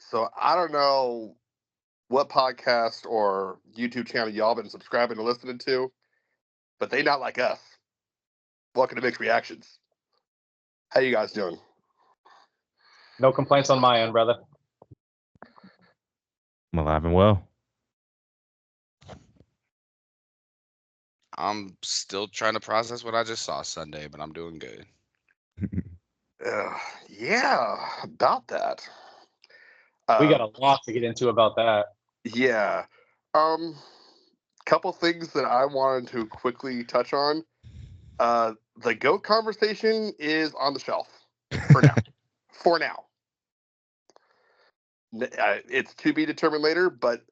So I don't know what podcast or YouTube channel y'all been subscribing and listening to, but they not like us. Welcome to Mixed Reactions. How you guys doing? No complaints on my end, brother. I'm alive and well. I'm still trying to process what I just saw Sunday, but I'm doing good. Yeah, about that. We got a lot to get into about that. Yeah. Couple things that I wanted to quickly touch on. The GOAT conversation is on the shelf for now. For now. It's to be determined later, but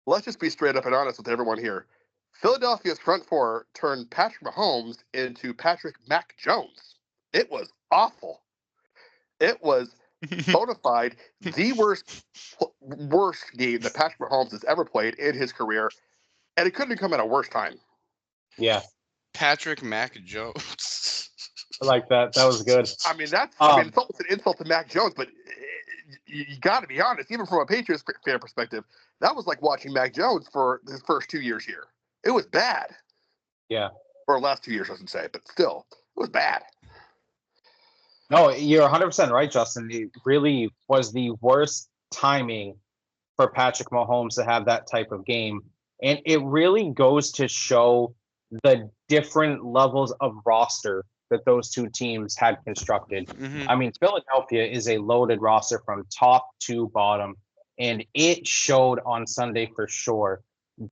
let's just be straight up and honest with everyone here. Philadelphia's front four turned Patrick Mahomes into Patrick Mac Jones. It was awful. It was bona fide the worst game that Patrick Mahomes has ever played in his career, and it couldn't have come at a worse time. Yeah. Patrick Mac Jones. I like that. That was good. I mean, it's almost an insult to Mac Jones, but you got to be honest, even from a Patriots fan perspective, that was like watching Mac Jones for his first 2 years here. It was bad. Yeah. Or last 2 years, I should say, but still, it was bad. No, you're 100% right, Justin. It really was the worst timing for Patrick Mahomes to have that type of game. And it really goes to show the different levels of roster that those two teams had constructed. Mhm. I mean, Philadelphia is a loaded roster from top to bottom, and it showed on Sunday for sure.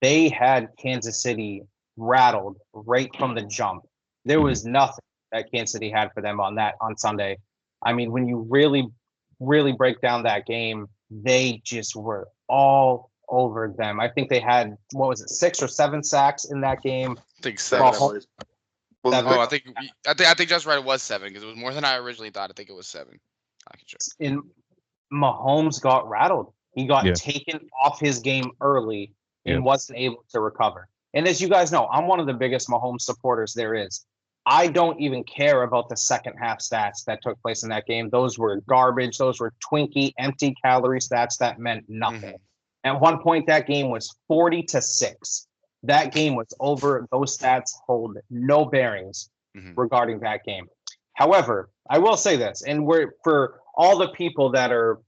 They had Kansas City rattled right from the jump. There was nothing that Kansas City had for them on Sunday. I mean, when you really break down that game, they just were all over them. I think they had 6 or 7 sacks in that game. I think Seven, seven. I believe. Oh, I think just right. It was 7 because it was more than I originally thought. I think it was 7. I can check. And Mahomes got rattled. He got Yeah. taken off his game early and Yeah. wasn't able to recover. And as you guys know, I'm one of the biggest Mahomes supporters there is. I don't even care about the second half stats that took place in that game. Those were garbage. Those were Twinkie, empty calorie stats that meant nothing. At one point, that game was 40-6. That game was over. Those stats hold no bearings regarding that game. However, I will say this, and we're for all the people that are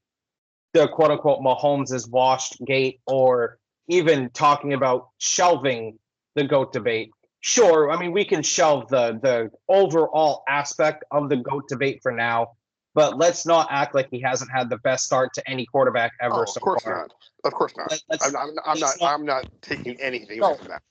the quote unquote Mahomes is washed gate, or even talking about shelving the GOAT debate. Sure, I mean, we can shelve the overall aspect of the GOAT debate for now, but let's not act like he hasn't had the best start to any quarterback ever so far. Of course not. Of course not. I'm not taking anything away from that.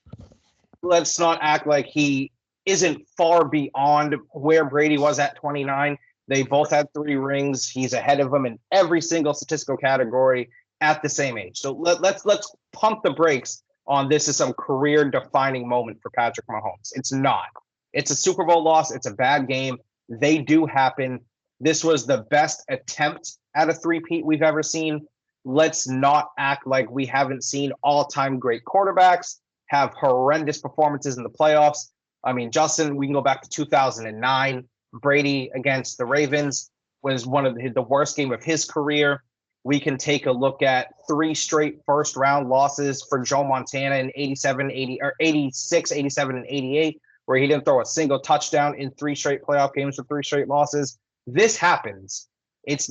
Let's not act like he isn't far beyond where Brady was at 29. They both had 3 rings. He's ahead of them in every single statistical category at the same age. So let's pump the brakes on this is some career-defining moment for Patrick Mahomes. It's not. It's a Super Bowl loss. It's a bad game. They do happen. This was the best attempt at a three-peat we've ever seen. Let's not act like we haven't seen all-time great quarterbacks have horrendous performances in the playoffs. I mean, Justin, we can go back to 2009. Brady against the Ravens was one of the worst game of his career. We can take a look at 3 straight first-round losses for Joe Montana in 86, 87, and 88, where he didn't throw a single touchdown in 3 straight playoff games with 3 straight losses. This happens. Let's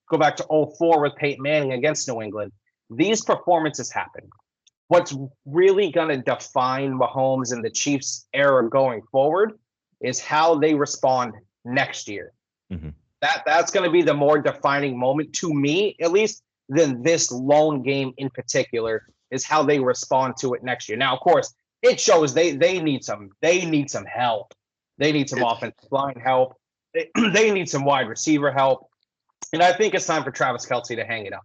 go back to 2004 with Peyton Manning against New England. These performances happen. What's really going to define Mahomes and the Chiefs' era going forward is how they respond next year. That's going to be the more defining moment to me, at least, than this lone game in particular, is how they respond to it next year. Now, of course, it shows they need some help. They need some offensive line help. They need some wide receiver help. And I think it's time for Travis Kelce to hang it up.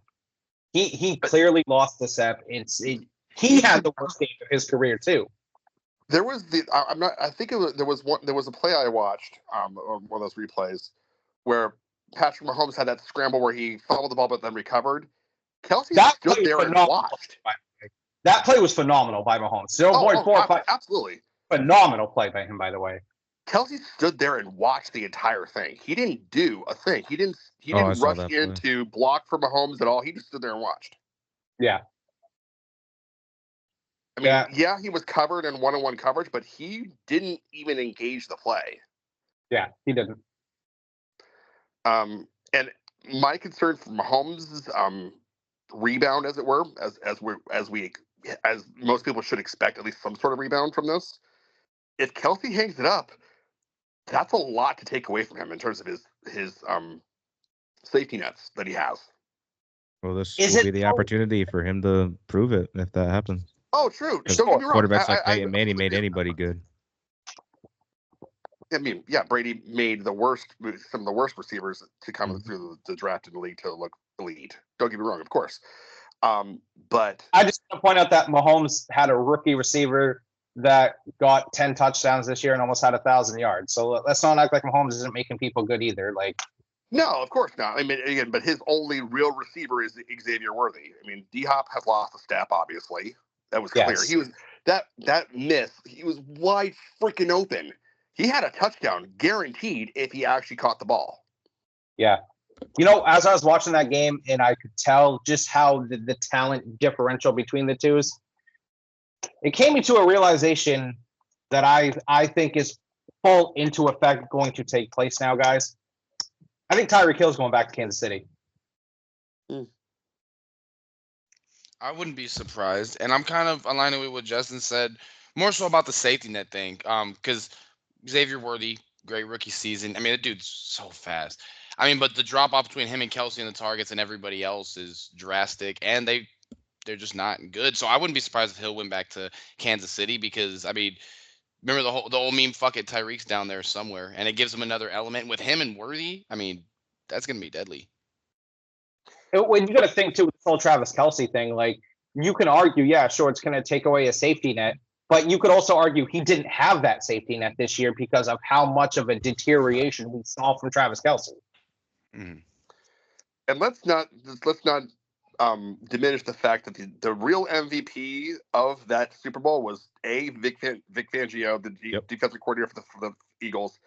He clearly lost the step. He had the worst game of his career too. There was there was a play I watched on one of those replays where Patrick Mahomes had that scramble where he fumbled the ball but then recovered. Kelce stood there and watched. That play was phenomenal by Mahomes. 0.45. Absolutely. Phenomenal play by him, by the way. Kelsey stood there and watched the entire thing. He didn't do a thing. He didn't saw rush that in play. to block for Mahomes at all. He just stood there and watched. Yeah. I mean, yeah, he was covered in one-on-one coverage, but he didn't even engage the play. Yeah, he didn't. And my concern for Mahomes' rebound, as it were, as most people should expect, at least some sort of rebound from this. If Kelsey hangs it up, that's a lot to take away from him in terms of his safety nets that he has. Well, this will be the opportunity for him to prove it if that happens. Oh, true. Don't get me wrong. Quarterbacks like Peyton Manning made anybody good. I mean, yeah, Brady made some of the worst receivers to come through the draft in the league to look elite. Don't get me wrong, of course. But I just want to point out that Mahomes had a rookie receiver that got 10 touchdowns this year and almost had 1,000 yards. So let's not act like Mahomes isn't making people good either. Like, no, of course not. I mean, again, but his only real receiver is Xavier Worthy. I mean, D-Hop has lost a step, obviously. That was clear. Yes. He was that miss. He was wide freaking open. He had a touchdown guaranteed if he actually caught the ball. Yeah. You know, as I was watching that game and I could tell just how the talent differential between the two is, it came into a realization that I think is full into effect going to take place now, guys. I think Tyreek Hill's going back to Kansas City. I wouldn't be surprised. And I'm kind of aligning with what Justin said, more so about the safety net thing. Because Xavier Worthy, great rookie season. I mean, the dude's so fast. I mean, but the drop off between him and Kelsey and the targets and everybody else is drastic, and they're just not good. So I wouldn't be surprised if Hill went back to Kansas City because, I mean, remember the old meme, fuck it, Tyreek's down there somewhere, and it gives him another element with him and Worthy. I mean, that's gonna be deadly. When you got to think too, with this whole Travis Kelsey thing, like you can argue, yeah, sure, it's going to take away a safety net, but you could also argue he didn't have that safety net this year because of how much of a deterioration we saw from Travis Kelsey. Mm-hmm. And let's not diminish the fact that the real MVP of that Super Bowl was Vic Fangio, the defensive coordinator for the Eagles,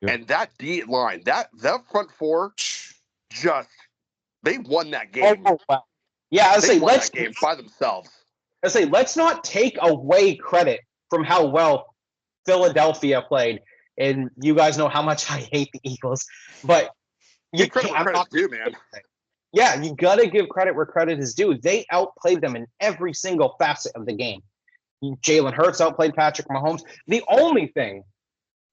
and that D line, that front four, they won that game. Oh, wow. Yeah, I say that game by themselves. I say let's not take away credit from how well Philadelphia played, and you guys know how much I hate the Eagles, but you credit's due, man. Yeah, you got to give credit where credit is due. They outplayed them in every single facet of the game. Jalen Hurts outplayed Patrick Mahomes. The only thing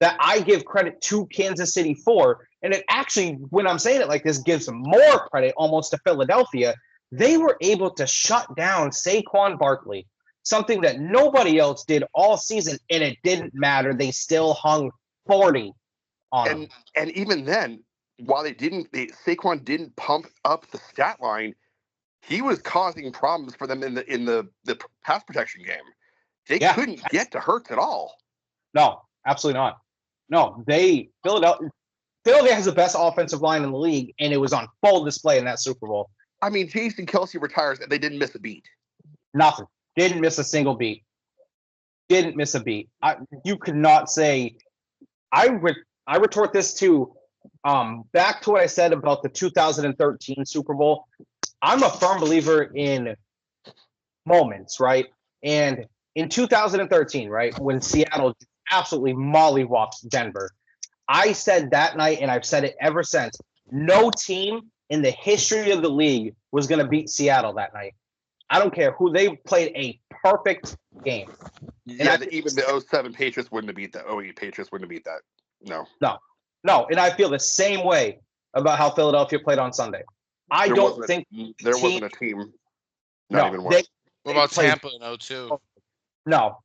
that I give credit to Kansas City for, and it actually, when I'm saying it like this, gives more credit almost to Philadelphia, they were able to shut down Saquon Barkley, something that nobody else did all season, and it didn't matter. They still hung 40 on him. And even then, while Saquon didn't pump up the stat line, he was causing problems for them in the pass protection game. They couldn't get to Hurts at all. No, absolutely not. No, Philadelphia has the best offensive line in the league, and it was on full display in that Super Bowl. I mean, Jason Kelsey retires, and they didn't miss a beat. Nothing. Didn't miss a single beat. Didn't miss a beat. You could not say. I retort this to back to what I said about the 2013 Super Bowl. I'm a firm believer in moments, right? And in 2013, right, when Seattle absolutely mollywopped Denver, I said that night, and I've said it ever since, no team in the history of the league was going to beat Seattle that night. I don't care who. They played a perfect game. Yeah, even the 07 Patriots wouldn't have beat that. 08 Patriots wouldn't have beat that. No. And I feel the same way about how Philadelphia played on Sunday. There wasn't a team. Not even one. What about Tampa in 02? No.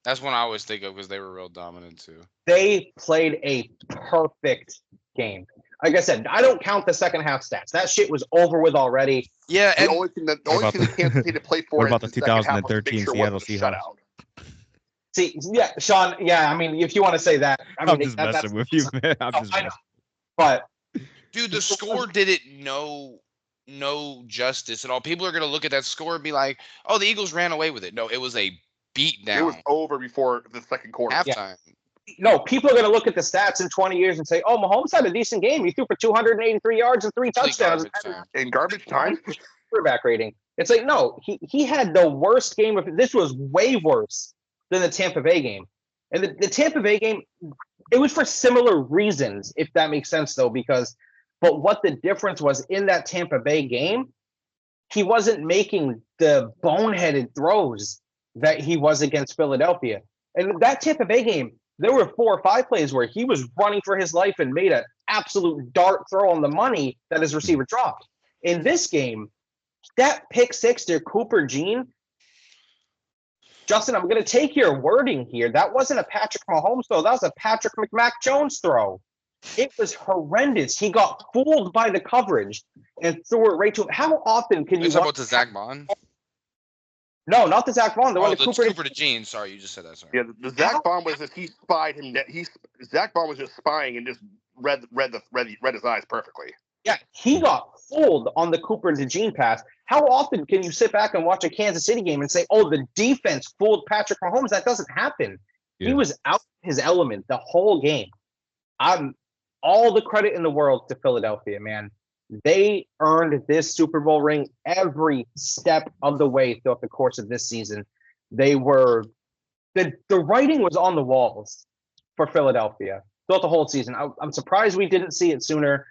That's one I always think of because they were real dominant too. They played a perfect game. Like I said, I don't count the second half stats. That shit was over with already. Yeah, and the only thing that Kansas City played for. What about the 2013 Seattle Seahawks? See, yeah, Sean. Yeah, I mean, if you want to say that, I'm just messing with you, man. But dude, the score didn't no justice at all. People are gonna look at that score and be like, "Oh, the Eagles ran away with it." No, it was a beat down. It was over before the second quarter. Halftime. No, people are going to look at the stats in 20 years and say, "Oh, Mahomes had a decent game. He threw for 283 yards and 3 touchdowns in garbage time." Quarterback rating. It's like, no, he had the worst game of this. Was way worse than the Tampa Bay game, and the Tampa Bay game, it was for similar reasons, if that makes sense, though. But what the difference was in that Tampa Bay game, he wasn't making the boneheaded throws that he was against Philadelphia. And that Tampa Bay game, there were 4 or 5 plays where he was running for his life and made an absolute dart throw on the money that his receiver dropped. In this game, that pick 6 to Cooper Jean, Justin, I'm going to take your wording here. That wasn't a Patrick Mahomes throw. That was a Patrick McMac-Jones throw. It was horrendous. He got fooled by the coverage and threw it right to him. How often can you talk about the Zach Bond? No, not the Zach Bond. The one the Cooper to Jean. Sorry, you just said that. Sorry. Yeah, the Zach Bond was just he spied him. Zach Bond was just spying and just read his eyes perfectly. Yeah, he got fooled on the Cooper DeJean pass. How often can you sit back and watch a Kansas City game and say, "Oh, the defense fooled Patrick Mahomes"? That doesn't happen. Yeah. He was out of his element the whole game. All the credit in the world to Philadelphia, man. They earned this Super Bowl ring every step of the way throughout the course of this season. They were the writing was on the walls for Philadelphia throughout the whole season. I'm surprised we didn't see it sooner.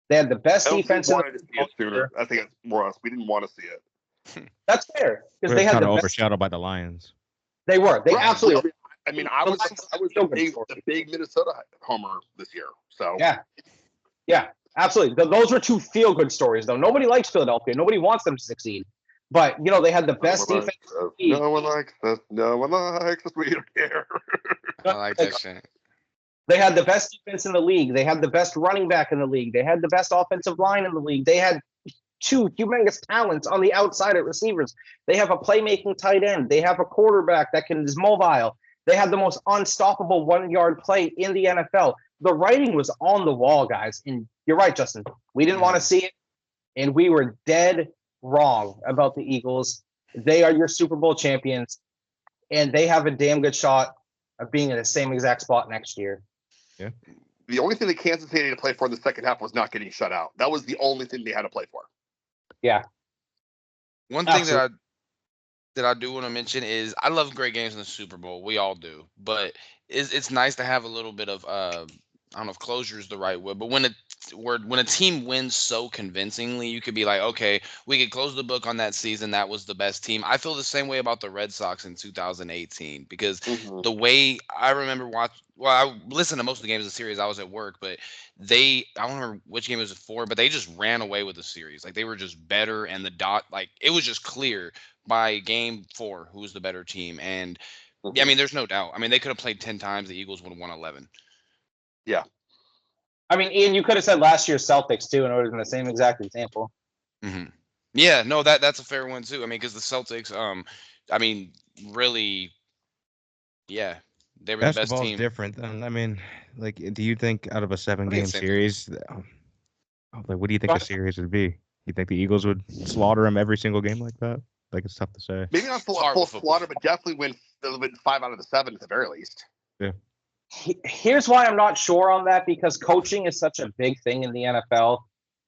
They had the best defense in the sooner. I think it's more us. We didn't want to see it. That's fair because they had kind of overshadowed by the Lions. They were. They absolutely. I mean, I was the big Minnesota homer this year. So yeah, absolutely. Those were 2 feel-good stories, though. Nobody likes Philadelphia. Nobody wants them to succeed. But they had the best defense. No one likes us. No one likes us. We don't care. I like that shit. They had the best defense in the league. They had the best running back in the league. They had the best offensive line in the league. They had 2 humongous talents on the outside at receivers. They have a playmaking tight end. They have a quarterback that is mobile. They had the most unstoppable 1-yard play in the NFL. The writing was on the wall, guys. And you're right, Justin. We didn't want to see it, and we were dead wrong about the Eagles. They are your Super Bowl champions, and they have a damn good shot of being in the same exact spot next year. Yeah. The only thing that Kansas City had to play for in the second half was not getting shut out. That was the only thing they had to play for. Yeah. One thing that I do want to mention is I love great games in the Super Bowl. We all do, but it's nice to have a little bit of I don't know if closure is the right word, but when a team wins so convincingly, you could be like, okay, we could close the book on that season. That was the best team. I feel the same way about the Red Sox in 2018 because the way I remember I listened to most of the games of the series. I was at work, but I don't remember which game it was for, but they just ran away with the series. Like they were just better, and it was just clear by game 4 who was the better team. And I mean, there's no doubt. I mean, they could have played 10 times. The Eagles would have won 11. Yeah. I mean, Ian, you could have said last year's Celtics too, and it would have been the same exact example. Mm-hmm. Yeah, no, that's a fair one too. I mean, because the Celtics, I mean, really, yeah, they were the best team. Different. I mean, like, do you think out of a 7-game series, what do you think the series would be? You think the Eagles would slaughter them every single game like that? Like, it's tough to say. Maybe not full slaughter, but definitely win 5 out of the 7 at the very least. Yeah. Here's why I'm not sure on that, because coaching is such a big thing in the NFL.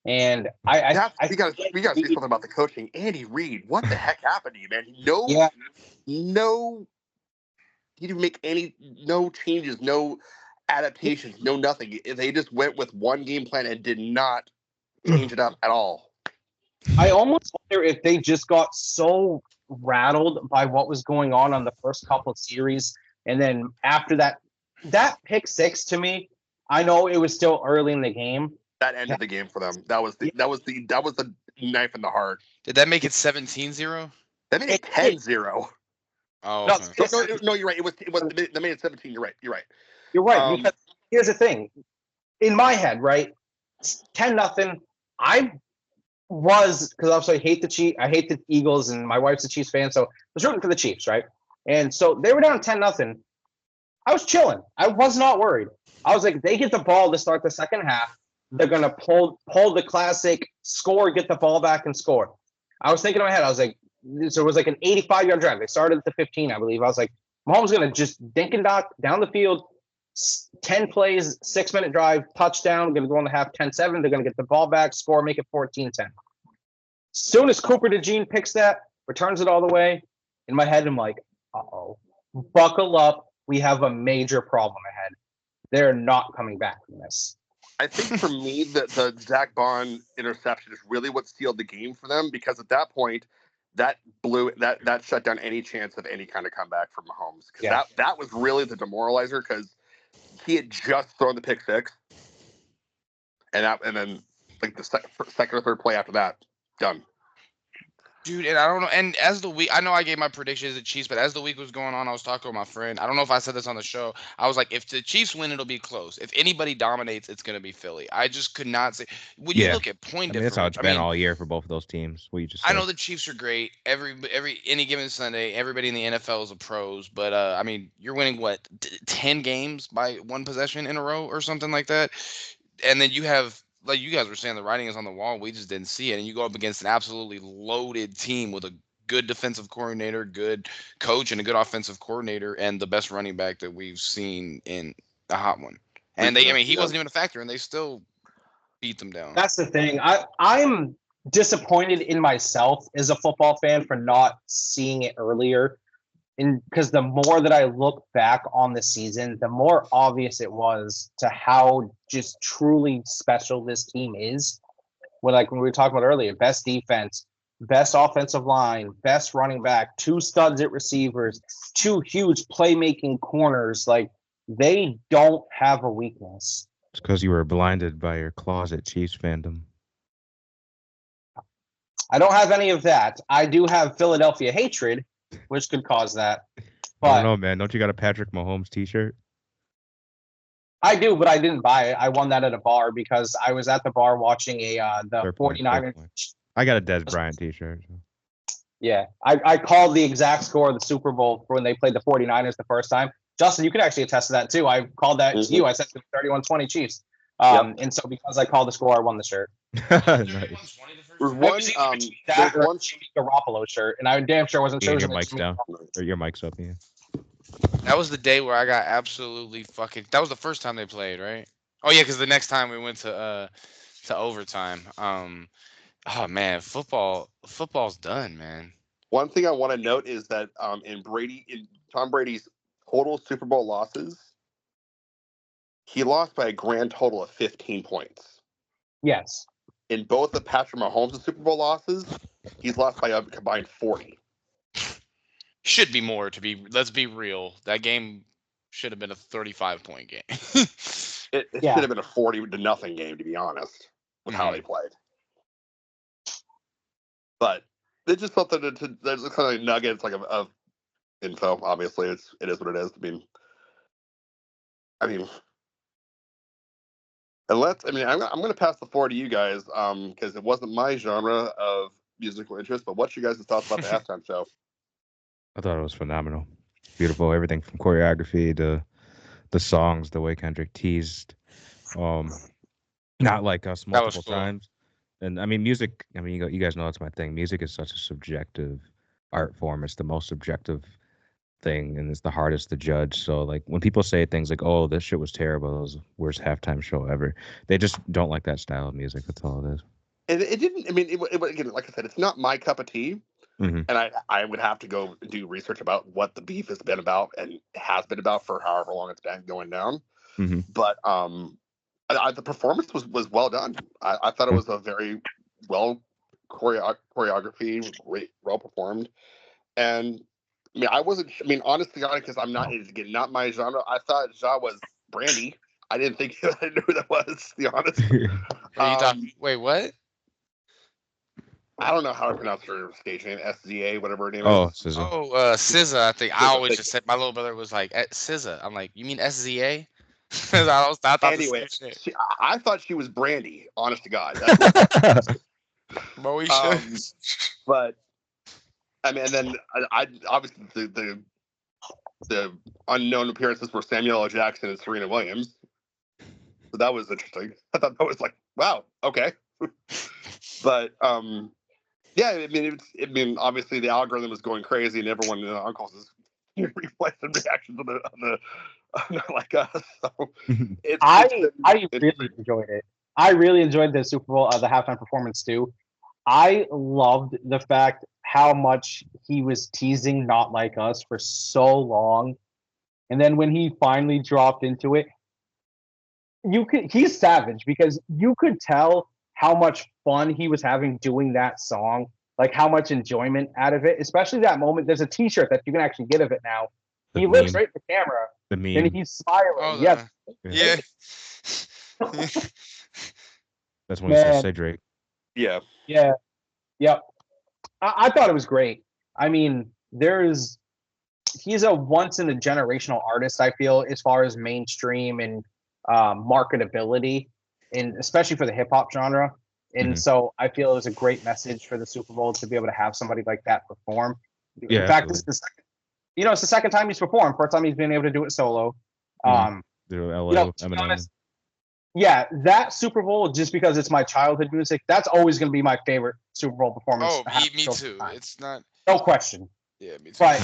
And we got to say something about the coaching. Andy Reid, what the heck happened to you, man? He didn't make no changes, no adaptations, no nothing. They just went with one game plan and did not change it up at all. I almost wonder if they just got so rattled by what was going on the first couple of series, and then after that pick 6 to me, I know it was still early in the game. That ended the game for them. That was the knife in the heart. Did that make it 17-0? That made it 10-0. Oh, no, you're right. It was they made it 17. You're right. You're right. Because here's the thing. In my head, right, 10-0. I was, because obviously I hate the Eagles, and my wife's a Chiefs fan, so I was rooting for the Chiefs, right? And so they were down 10-0. I was chilling. I was not worried. I was like, they get the ball to start the second half. They're gonna pull the classic score, get the ball back, and score. I was thinking in my head, I was like, so it was like an 85-yard drive. They started at the 15, I believe. I was like, Mahomes gonna just dink and dock down the field, 10 plays, 6-minute drive, touchdown, going to go on the half 10-7. They're going to get the ball back, score, make it 14-10. Soon as Cooper DeJean picks that, returns it all the way, in my head, I'm like, uh-oh, buckle up. We have a major problem ahead. They're not coming back from this. I think for me, the Zach Bond interception is really what sealed the game for them, because at that point, that shut down any chance of any kind of comeback from Mahomes. Because that was really the demoralizer, because he had just thrown the pick six, and then like the second or third play after that, done. Dude, and I don't know. And as the week, I know I gave my predictions of the Chiefs, but as the week was going on, I was talking with my friend. I don't know if I said this on the show. I was like, if the Chiefs win, it'll be close. If anybody dominates, it's going to be Philly. I just could not say. When you look at point difference, that's how it's been all year for both of those teams. What you just said. I know the Chiefs are great. Any given Sunday, everybody in the NFL is a pros. But I mean, you're winning what 10 games by one possession in a row or something like that, and then you have. Like you guys were saying, the writing is on the wall. We just didn't see it. And you go up against an absolutely loaded team with a good defensive coordinator, good coach, and a good offensive coordinator, and the best running back that we've seen in a hot one. And he wasn't even a factor, and they still beat them down. That's the thing. I'm disappointed in myself as a football fan for not seeing it earlier. Because the more that I look back on the season, the more obvious it was to how just truly special this team is. When we were talking about earlier, best defense, best offensive line, best running back, 2 studs at receivers, 2 huge playmaking corners. Like, they don't have a weakness. It's because you were blinded by your closet Chiefs fandom. I don't have any of that. I do have Philadelphia hatred, which could cause that. But I don't know, man. Don't you got a Patrick Mahomes t-shirt? I do, but I didn't buy it. I won that at a bar because I was at the bar watching the 49ers. I got a Des Bryant t-shirt. So. Yeah. I called the exact score of the Super Bowl for when they played the 49ers the first time. Justin, you could actually attest to that too. I called that to you. I said 31-20 Chiefs. And so because I called the score, I won the shirt. Nice. There's one Garoppolo shirt, and I'm damn sure wasn't sure. Your mic's down. Or your mic's up, yeah. That was the day where I got absolutely fucking. That was the first time they played, right? Oh yeah, because the next time we went to overtime. Oh man, football's done, man. One thing I want to note is that in Tom Brady's total Super Bowl losses, he lost by a grand total of 15 points. Yes. In both of Patrick Mahomes' Super Bowl losses, he's lost by a combined 40. Should be more let's be real. That game should have been a 35-point game. it should have been a 40-0 game, to be honest, with how they played. But it's just something there's kind of nuggets of info. Obviously, it is what it is. I mean. I'm going to pass the floor to you guys because it wasn't my genre of musical interest. But what's your guys' thoughts about the halftime show? I thought it was phenomenal, beautiful. Everything from choreography to the songs, the way Kendrick teased, not like us multiple times. And I mean, music. I mean, you guys know that's my thing. Music is such a subjective art form. It's the most subjective thing, and it's the hardest to judge. So like when people say things like, "Oh, this shit was terrible. It was the worst halftime show ever," they just don't like that style of music. That's all it is. And it didn't. I mean, again, like I said, it's not my cup of tea. Mm-hmm. And I would have to go do research about what the beef has been about and has been about for however long it's been going down. Mm-hmm. But the performance was well done. I thought it was a very well choreography, well performed, and. Honestly, because I'm not, it's again, not my genre. I thought Ja was Brandy. I didn't think I knew who that was, to be honest. Wait, what? I don't know how to pronounce her stage name, SZA, whatever her name is. is. SZA, I think. I always just said, my little brother was like, SZA. I'm like, you mean SZA? I thought anyway, I thought she was Brandy, honest to God. But I mean, and then I obviously the unknown appearances were Samuel L. Jackson and Serena Williams, so that was interesting. I thought that was like, wow, okay. But yeah, I mean, obviously the algorithm was going crazy, and everyone in the uncles is replaying the reactions not like us. So it's I been really interesting. enjoyed it. I really enjoyed the Super Bowl, the halftime performance too. I loved the fact how much he was teasing "Not Like Us" for so long, and then when he finally dropped into it, he's savage because you could tell how much fun he was having doing that song, like how much enjoyment out of it, especially that moment. There's a T-shirt that you can actually get of it now. The He looks meme. right at the camera The and meme. he's smiling. Oh, Yes, yeah. That's when he says, man. "Say Drake." Yeah. Yeah, yep. I thought it was great. I mean, he's a once in a generational artist. I feel as far as mainstream and marketability, and especially for the hip hop genre. And Mhm. so I feel it was a great message for the Super Bowl to be able to have somebody like that perform. Yeah, In fact, absolutely. this is the second, it's the second time he's performed. First time he's been able to do it solo. Mhm. The LA To be Eminem. honest, yeah, that Super Bowl, just because it's my childhood music, that's always going to be my favorite Super Bowl performance. Oh, me too. It's not. No question. Yeah, me too. But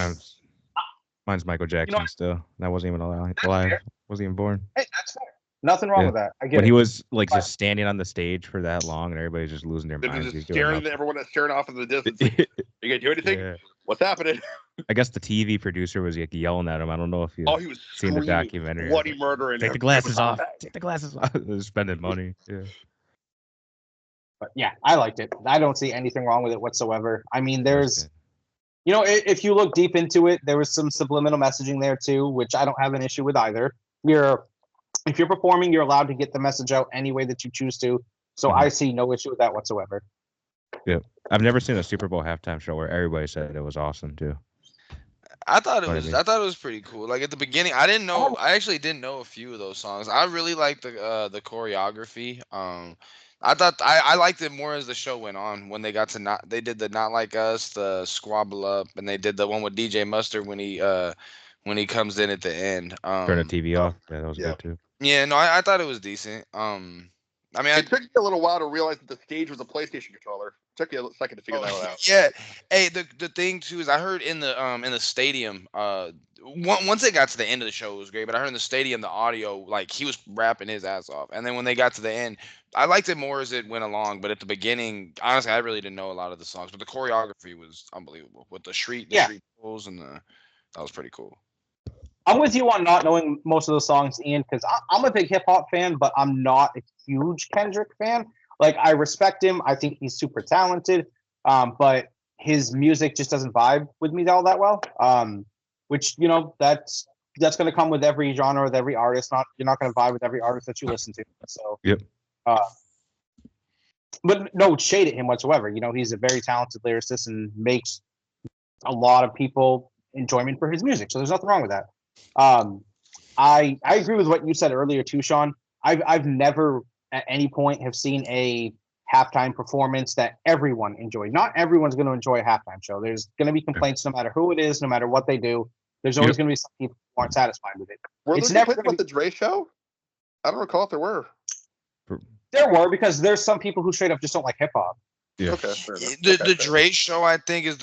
Mine's Michael Jackson still. That wasn't even alive. fair. Wasn't even born. Hey, that's fair. Nothing wrong Yeah. with that. I get When it. he was like But- just standing on the stage for that long and everybody's just losing their They're minds. just He's doing staring. nothing. Everyone is staring off in the distance. Like, you gonna do anything? Yeah. What's happening? I guess the TV producer was like yelling at him. I don't know if you Oh, he was seen the screaming, documentary. bloody murder, and Take the glasses off. Take the glasses off. They're spending money. Yeah. But yeah, I liked it. I don't see anything wrong with it whatsoever. I mean, That was there's, good. if you look deep into it, there was some subliminal messaging there too, which I don't have an issue with either. If you're performing, you're allowed to get the message out any way that you choose to. So Mhm. I see no issue with that whatsoever. I've never seen a Super Bowl halftime show where everybody said it was awesome too. I thought it What I was. mean. I thought it was pretty cool. Like at the beginning, I didn't know. I actually didn't know a few of those songs. I really liked the choreography. I thought I liked it more as the show went on. When they got to not, they did the Not Like Us, the Squabble Up, and they did the one with DJ Mustard when he comes in at the end. Turn the TV off. Yeah, that was yeah. good too. Yeah, no, I thought it was decent. I mean, It took me a little while to realize that the stage was a PlayStation controller. It took me a second to figure that one out. Yeah. Hey, the thing too is I heard in the stadium, once it got to the end of the show it was great, but I heard in the stadium the audio, like he was rapping his ass off. And then when they got to the end, I liked it more as it went along, but at the beginning, honestly, I really didn't know a lot of the songs, but the choreography was unbelievable with the street pulls and that was pretty cool. I'm with you on not knowing most of the songs, Ian, because I'm a big hip hop fan, but I'm not a huge Kendrick fan. Like, I respect him. I think he's super talented, but his music just doesn't vibe with me all that well. Which that's going to come with every genre, with every artist. You're not going to vibe with every artist that you listen to. So Yep. But no shade at him whatsoever. He's a very talented lyricist and makes a lot of people enjoyment for his music. So there's nothing wrong with that. I agree with what you said earlier too, Sean. I've never at any point have seen a halftime performance that everyone enjoyed. Not everyone's going to enjoy a halftime show. There's going to be complaints no matter who it is, no matter what they do. There's always going to be some people who aren't satisfied with it. Were It's there never complaints about the Dre show? I don't recall if there were. There were, because there's some people who straight up just don't like hip hop. Yeah. Okay. Fair enough. The Dre show, I think, is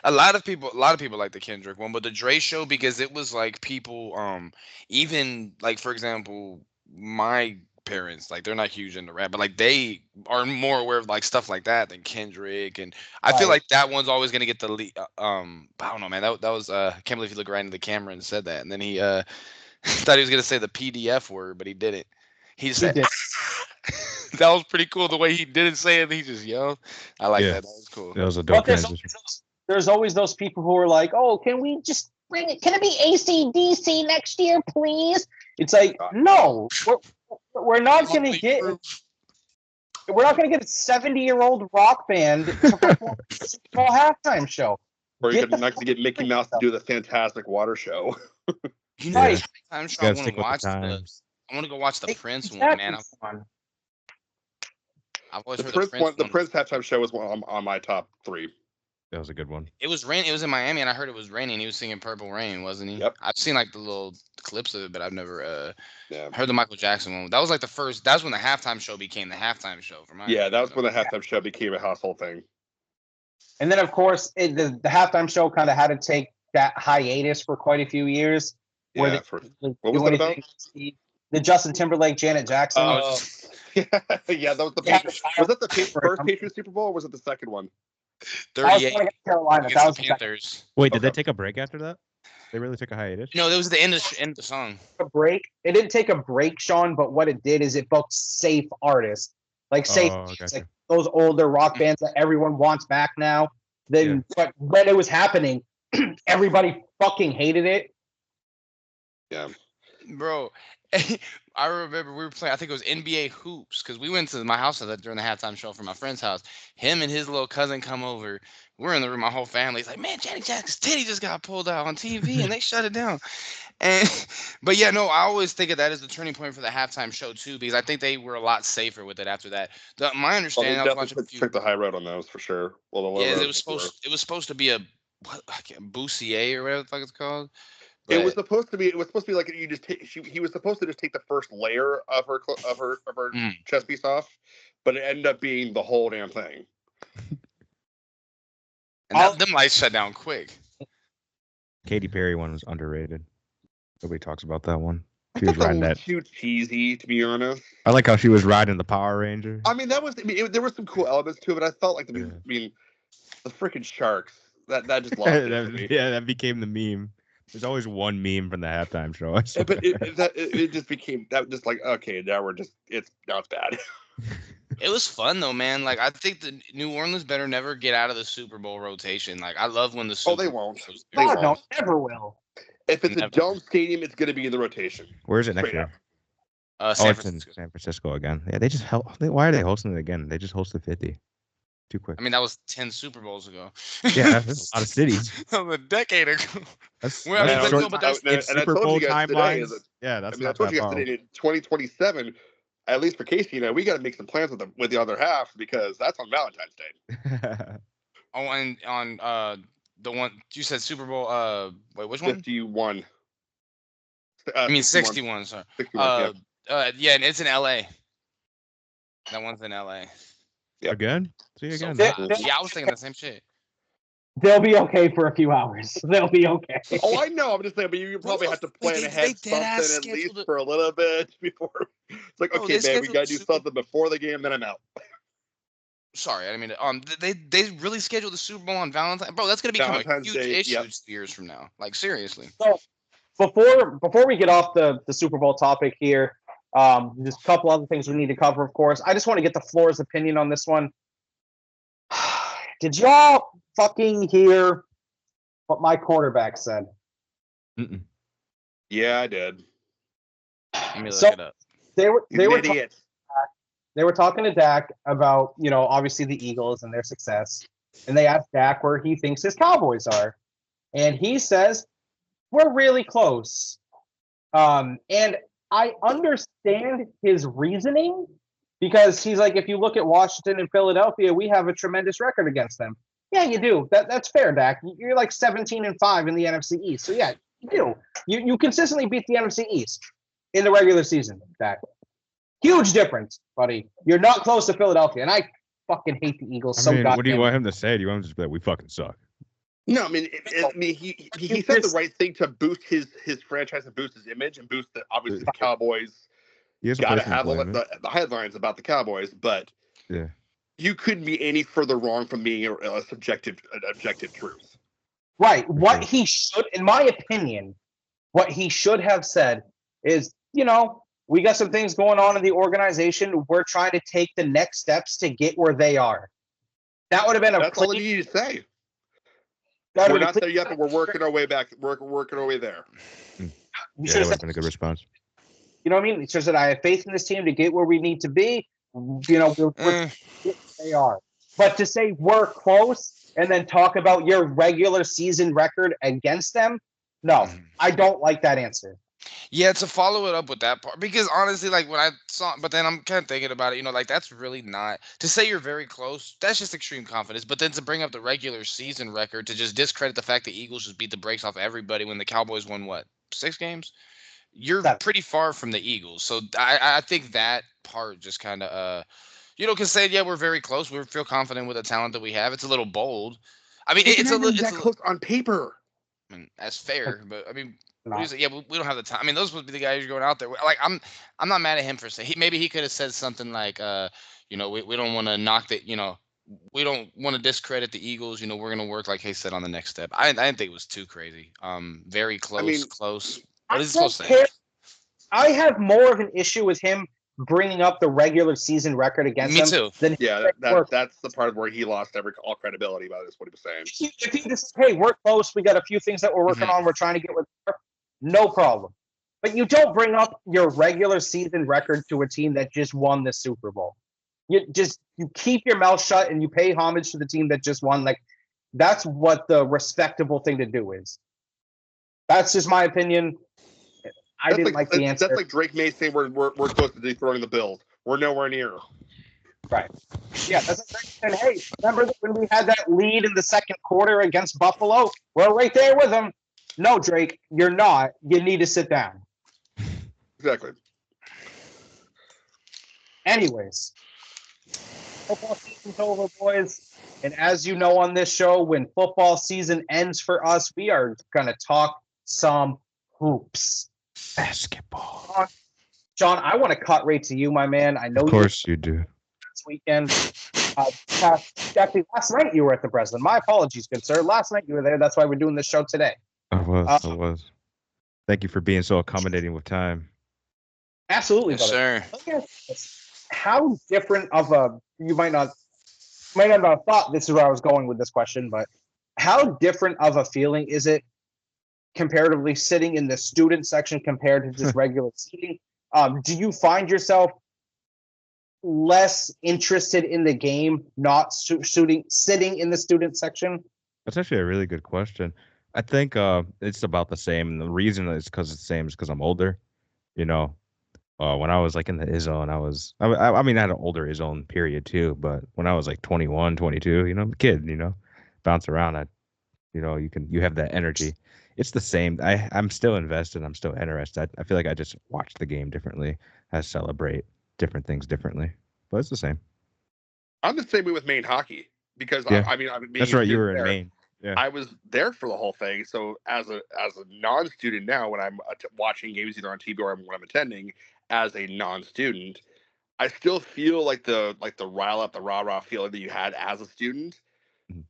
a lot of people like the Kendrick one, but the Dre show, because it was like people, even like, for example, my parents, like, they're not huge into rap, but like they are more aware of like stuff like that than Kendrick, and I feel Right. like that one's always gonna get the lead. I don't know, man. That was I can't believe he looked right into the camera and said that, and then he thought he was gonna say the PDF word, but he didn't. He said. did. That was pretty cool the way he didn't say it. He just yelled. I like Yeah. that. That was cool. That was a But dope there's transition. there's always those people who are like, oh, can we just bring it? Can it be AC/DC next year, please? It's like, no, we're not going to get. We're not going to get a 70-year-old rock band to perform a Super Bowl halftime show. Or you're Get the not going to get Mickey Mouse to do the Fantastic Water Show. You know, Right. I'm sure I Gotta want stick to with the watch the. times. I want to go watch the Prince one, Exactly, man. Sean. I've always The heard Prince one, the one. Prince halftime show was one on my top 3. That was a good one. It was rain. It was in Miami, and I heard it was raining. He was singing "Purple Rain," wasn't he? Yep. I've seen like the little clips of it, but I've never Yeah. heard the Michael Jackson one. That was like the first. That's when the halftime show became the halftime show for my. Yeah, that was when the halftime show became a household thing. And then, of course, the halftime show kind of had to take that hiatus for quite a few years. where Yeah. they didn't What was do that about? anything. The Justin Timberlake, Janet Jackson. Yeah, that was the Yeah, Patriots. Was that the for a first number- Patriots Super Bowl, or was it the second one? That was 38 going against Carolina. against That the was the second Panthers. Wait, did Okay. they take a break after that? They really took a hiatus? No, that was the end of the song. break. It didn't take a break, Sean, but what it did is it booked safe artists, like safe, gotcha. like those older rock bands that everyone wants back now. Then, but when it was happening, everybody fucking hated it. Yeah. Bro, I remember we were playing, I think it was NBA hoops, because we went to my house during the halftime show from my friend's house. Him and his little cousin come over. We're in the room, my whole family's like, man, Janet Jackson's titty just got pulled out on TV and they shut it down. And but yeah, no, I always think of that as the turning point for the halftime show too, because I think they were a lot safer with it after that. My Well, they understanding, I was definitely watching took the high road on those for sure. Well, the low yeah, road it was for sure. supposed to be a Boussier or whatever the fuck it's called. It was But supposed to be. It was supposed to be like you just take. He was supposed to just take the first layer of her Mm. chest piece off, but it ended up being the whole damn thing. and them lights shut down quick. Katy Perry one was underrated. Nobody talks about that one. I She was thought that riding one that. was too cheesy, to be honest. I like how she was riding the Power Ranger. I mean, that was. I mean, there were some cool elements to it, but I felt like Yeah. I mean, the freaking sharks. That just lost it for me. Yeah, that became the meme. There's always one meme from the halftime show. I swear. But it just became that just like okay, now it's bad. It was fun though, man. Like I think the New Orleans better never get out of the Super Bowl rotation. Like I love when the Super They Bowl won't. goes They there. God, won't. no, never will. If it's Never. a dome stadium, it's going to be in the rotation. Where is it next Straight year? up. San It's in Francisco. San Francisco again. Yeah, they just why are they hosting it again? They just hosted 50. Too quick. I mean, that was 10 Super Bowls ago. Yeah, that's a lot of cities. That was a decade ago. That's Well, I mean, that's but short- no, but there's and it's I Super told Bowl you guys today, timelines. Yeah, that's I not told that you guys far. today in 2027, at least for Casey, we got to make some plans with the other half because that's on Valentine's Day. Oh, and on the one you said Super Bowl. Wait, which one? 51. I mean 61. 61. Sorry. 61, Yeah, and it's in LA. That one's in LA. Yep. Again? See So again. fast. Yeah, I was thinking the same shit. They'll be okay for a few hours. They'll be okay. Oh, I know. I'm just saying, but you probably have to plan ahead something at least for a little bit before. It's like, Bro, okay, they man, we scheduled got to do Super- something before the game, then I'm out. Sorry, I didn't mean to. They really scheduled the Super Bowl on Valentine's. Bro, that's gonna become a Valentine's huge Day, issue yep. years from now. Like seriously. So before we get off the Super Bowl topic here, just a couple other things we need to cover, of course. I just want to get the floor's opinion on this one. Did y'all fucking hear what my quarterback said? Mm-mm. Yeah, I did. Let me look So- it up. They were Idiot. they were talking to Dak about, obviously the Eagles and their success. And they asked Dak where he thinks his Cowboys are. And he says, we're really close. And I understand his reasoning because he's like, if you look at Washington and Philadelphia, we have a tremendous record against them. Yeah, you do. That's fair, Dak. You're like 17-5 in the NFC East. So yeah, you do. You consistently beat the NFC East in the regular season, Dak. Huge difference, buddy. You're not close to Philadelphia, and I fucking hate the Eagles I so mean, what do you goddamn want him to say? Do you want him to just be like, we fucking suck? No, I mean, he said the right thing to boost his franchise and boost his image and boost obviously the Cowboys. He has a Got to place in have employment. the headlines about the Cowboys, but Yeah. you couldn't be any further wrong from being an objective truth. Right. What he should, in my opinion, what he should have said is, we got some things going on in the organization. We're trying to take the next steps to get where they are. That would have been That's all you need to say. We're not there yet, but we're working our way back. We're working our way there. You Yeah, should that have would said, have been a good response. you know what I mean? He should have said, I have faith in this team to get where we need to be. We're they are. But to say we're close and then talk about your regular season record against them, no, I don't like that answer. Yeah, to follow it up with that part, because honestly, like when I saw, but then I'm kind of thinking about it, like that's really not to say you're very close. That's just extreme confidence. But then to bring up the regular season record to just discredit the fact the Eagles just beat the brakes off everybody when the Cowboys won what 6 games, you're pretty far from the Eagles. So I think that part just kind of can say yeah we're very close. We feel confident with the talent that we have. It's a little bold. I mean it's a little close on paper. I mean, that's fair, but I mean. But he was like, yeah, we don't have the time. I mean, those would be the guys you're going out there. Like, I'm not mad at him for saying. Maybe he could have said something like, we don't want to knock the, we don't want to discredit the Eagles. We're gonna work like he said on the next step. I didn't think it was too crazy. Very close, I mean, close. I What is he don't supposed to say? care. I have more of an issue with him bringing up the regular season record against Me him too. than yeah, that's the part where he lost all credibility about this. What he was saying. if he just hey, we're close. We got a few things that we're working on. We're trying to get with. No problem. But you don't bring up your regular season record to a team that just won the Super Bowl. You keep your mouth shut and you pay homage to the team that just won. Like, that's what the respectable thing to do is. That's just my opinion. I didn't like the answer. That's like Drake May saying we're close to dethroning the Bills. We're nowhere near. Right. Yeah, that's like Drake saying, hey, remember when we had that lead in the second quarter against Buffalo? We're right there with them. No, Drake, you're not. You need to sit down. Exactly. Anyways, football season's over, boys. And as you know on this show, when football season ends for us, we are going to talk some hoops. Basketball. John, I want to cut right to you, my man. I know Of course you do. This weekend. Actually, last night you were at the Breslin. My apologies, good sir. Last night you were there. That's why we're doing this show today. I was. Thank you for being so accommodating with time. Absolutely, Yes, sir. How different of a you might not have thought this is where I was going with this question, but how different of a feeling is it comparatively sitting in the student section compared to just regular seating? Do you find yourself less interested in the game not sitting in the student section? That's actually a really good question. I think it's about the same. And the reason is because it's the same is because I'm older. When I was like in the ISO and I mean, I had an older ISO period too, but when I was like 21, 22, I'm a kid, bounce around. You have that energy. It's the same. I'm still invested. I'm still interested. I feel like I just watch the game differently. I celebrate different things differently, but it's the same. I'm the same way with Maine hockey because Yeah. I mean, That's right. You were in Maine. Yeah. I was there for the whole thing. So as a non-student now, when I'm watching games either on TV or when I'm attending as a non-student, I still feel like the rile up, the rah feeling that you had as a student,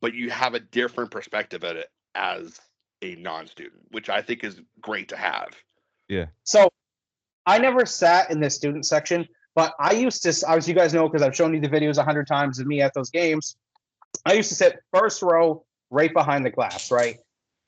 but you have a different perspective at it as a non-student, which I think is great to have. Yeah. So I never sat in the student section, but I used to, as you guys know, because I've shown you the videos 100 times of me at those games, I used to sit first row right behind the glass, right?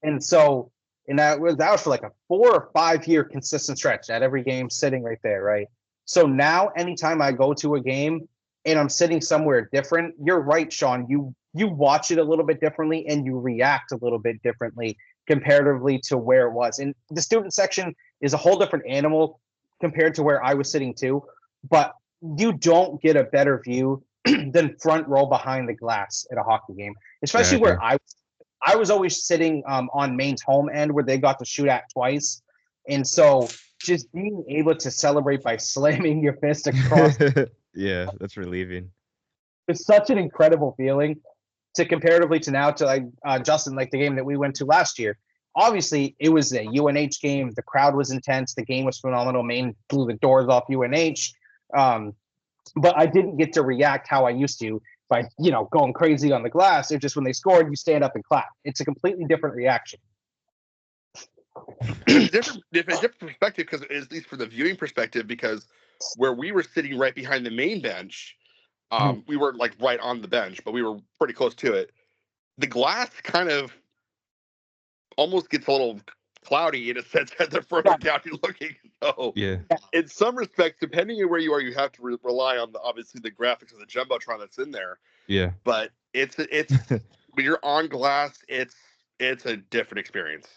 And that was for like a 4 or 5 year consistent stretch at every game sitting right there, right? So now anytime I go to a game and I'm sitting somewhere different, you're right, Sean. You watch it a little bit differently and you react a little bit differently comparatively to where it was. And the student section is a whole different animal compared to where I was sitting too. But you don't get a better view than front row behind the glass at a hockey game, especially where I was always sitting on Maine's home end where they got to shoot at twice. And so just being able to celebrate by slamming your fist across. Yeah, that's relieving. It's such an incredible feeling to comparatively to now to like Justin, like the game that we went to last year. Obviously, it was a UNH game. The crowd was intense. The game was phenomenal. Maine blew the doors off UNH. But I didn't get to react how I used to by, going crazy on the glass. It's just when they scored, you stand up and clap. It's a completely different reaction. different perspective, because at least for the viewing perspective, because where we were sitting right behind the main bench, we weren't like right on the bench, but we were pretty close to it. The glass kind of almost gets a little cloudy in a sense as the further down you're looking. So yeah, in some respects, depending on where you are, you have to rely on obviously the graphics of the jumbotron that's in there. Yeah, but it's when you're on glass, it's a different experience.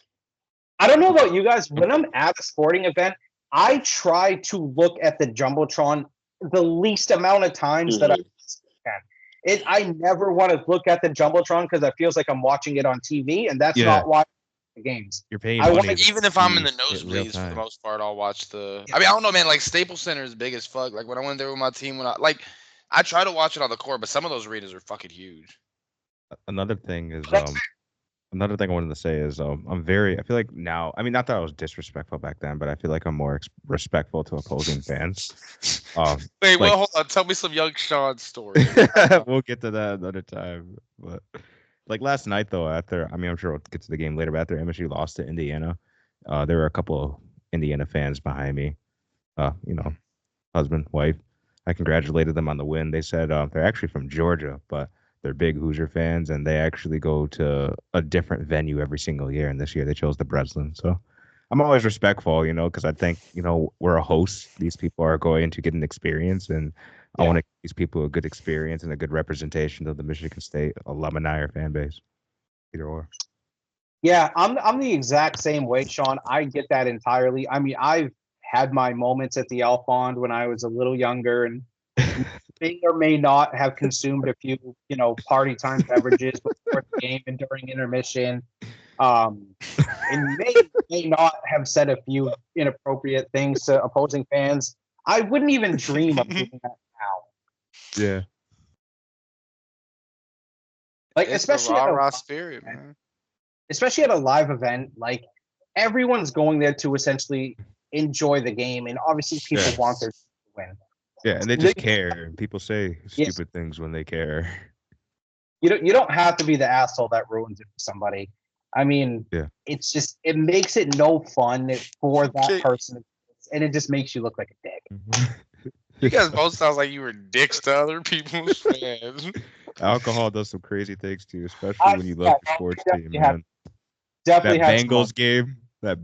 I don't know about you guys. When I'm at a sporting event, I try to look at the jumbotron the least amount of times that I can. I never want to look at the jumbotron because it feels like I'm watching it on TV, and that's not why the games. You're paying money. Even if I'm in the nosebleeds for the most part, I'll watch the. I mean, I don't know, man. Like Staples Center is big as fuck. Like when I went there with my team, I try to watch it on the court, but some of those arenas are fucking huge. Another thing is Another thing I wanted to say is I feel like now, I mean, not that I was disrespectful back then, but I feel like I'm more respectful to opposing fans. Wait, Like, well, hold on. Tell me some young Sean story. we'll get to that another time. But like last night, though, I'm sure we'll get to the game later, but after MSU lost to Indiana, there were a couple of Indiana fans behind me. Husband, wife. I congratulated them on the win. They said they're actually from Georgia, but they're big Hoosier fans, and they actually go to a different venue every single year. And this year they chose the Breslin. So I'm always respectful, because I think, we're a host. These people are going to get an experience, and I want to give these people a good experience and a good representation of the Michigan State alumni or fan base. Either or. Yeah, I'm the exact same way, Sean. I get that entirely. I mean, I've had my moments at the Alfond when I was a little younger and may or may not have consumed a few, party time beverages before the game and during intermission. And may not have said a few inappropriate things to opposing fans. I wouldn't even dream of doing that now. Yeah. Like, It's especially a at rah-rah spirit, man. especially at a live event, like everyone's going there to essentially enjoy the game, and obviously people want their team to win. Yeah, and they just care. And people say Yes. stupid things when they care. You don't have to be the asshole that ruins it for somebody. I mean, Yeah. it's just it makes it no fun for that Okay. person, and it just makes you look like a dick. You guys both sound like you were dicks to other people's fans. Alcohol does some crazy things to you, especially when you love the sports team, man. Definitely That had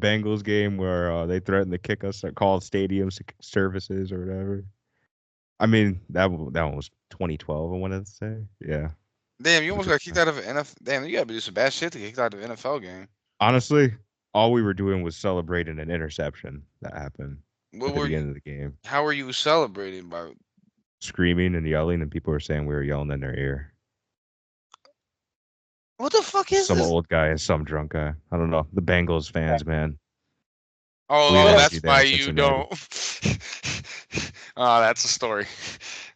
Bengals game where they threatened to kick us at called stadium services or whatever. I mean, that one was 2012, I wanted to say. Yeah. Damn, you almost got kicked out of an NFL. Damn, you got to do some bad shit to get kicked out of an NFL game. Honestly, all we were doing was celebrating an interception that happened at the beginning of the game. How were you celebrating? By screaming and yelling, and people were saying we were yelling in their ear. What the fuck is some this? old guy and some drunk guy. I don't know. The Bengals fans, man. Oh, Weird that's energy there why in you Cincinnati. don't. Oh, that's a story.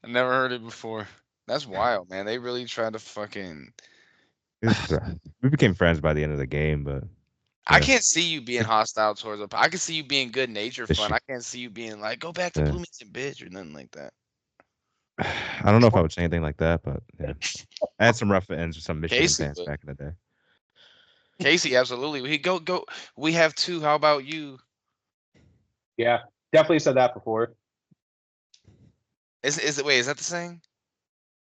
I never heard it before. That's wild, man. They really tried to fucking. We became friends by the end of the game, but I yeah. can't see you being hostile towards them. I can see you being good natured This fun. shit- I can't see you being like, go back to Yeah. Bloomington, bitch, or nothing like that. I don't know if I would say anything like that, but yeah. I had some rough ends with some Michigan Casey fans would. back in the day. Casey, absolutely. We go. We have two. How about you? Yeah, definitely said that before. Is it? Wait, is that the saying?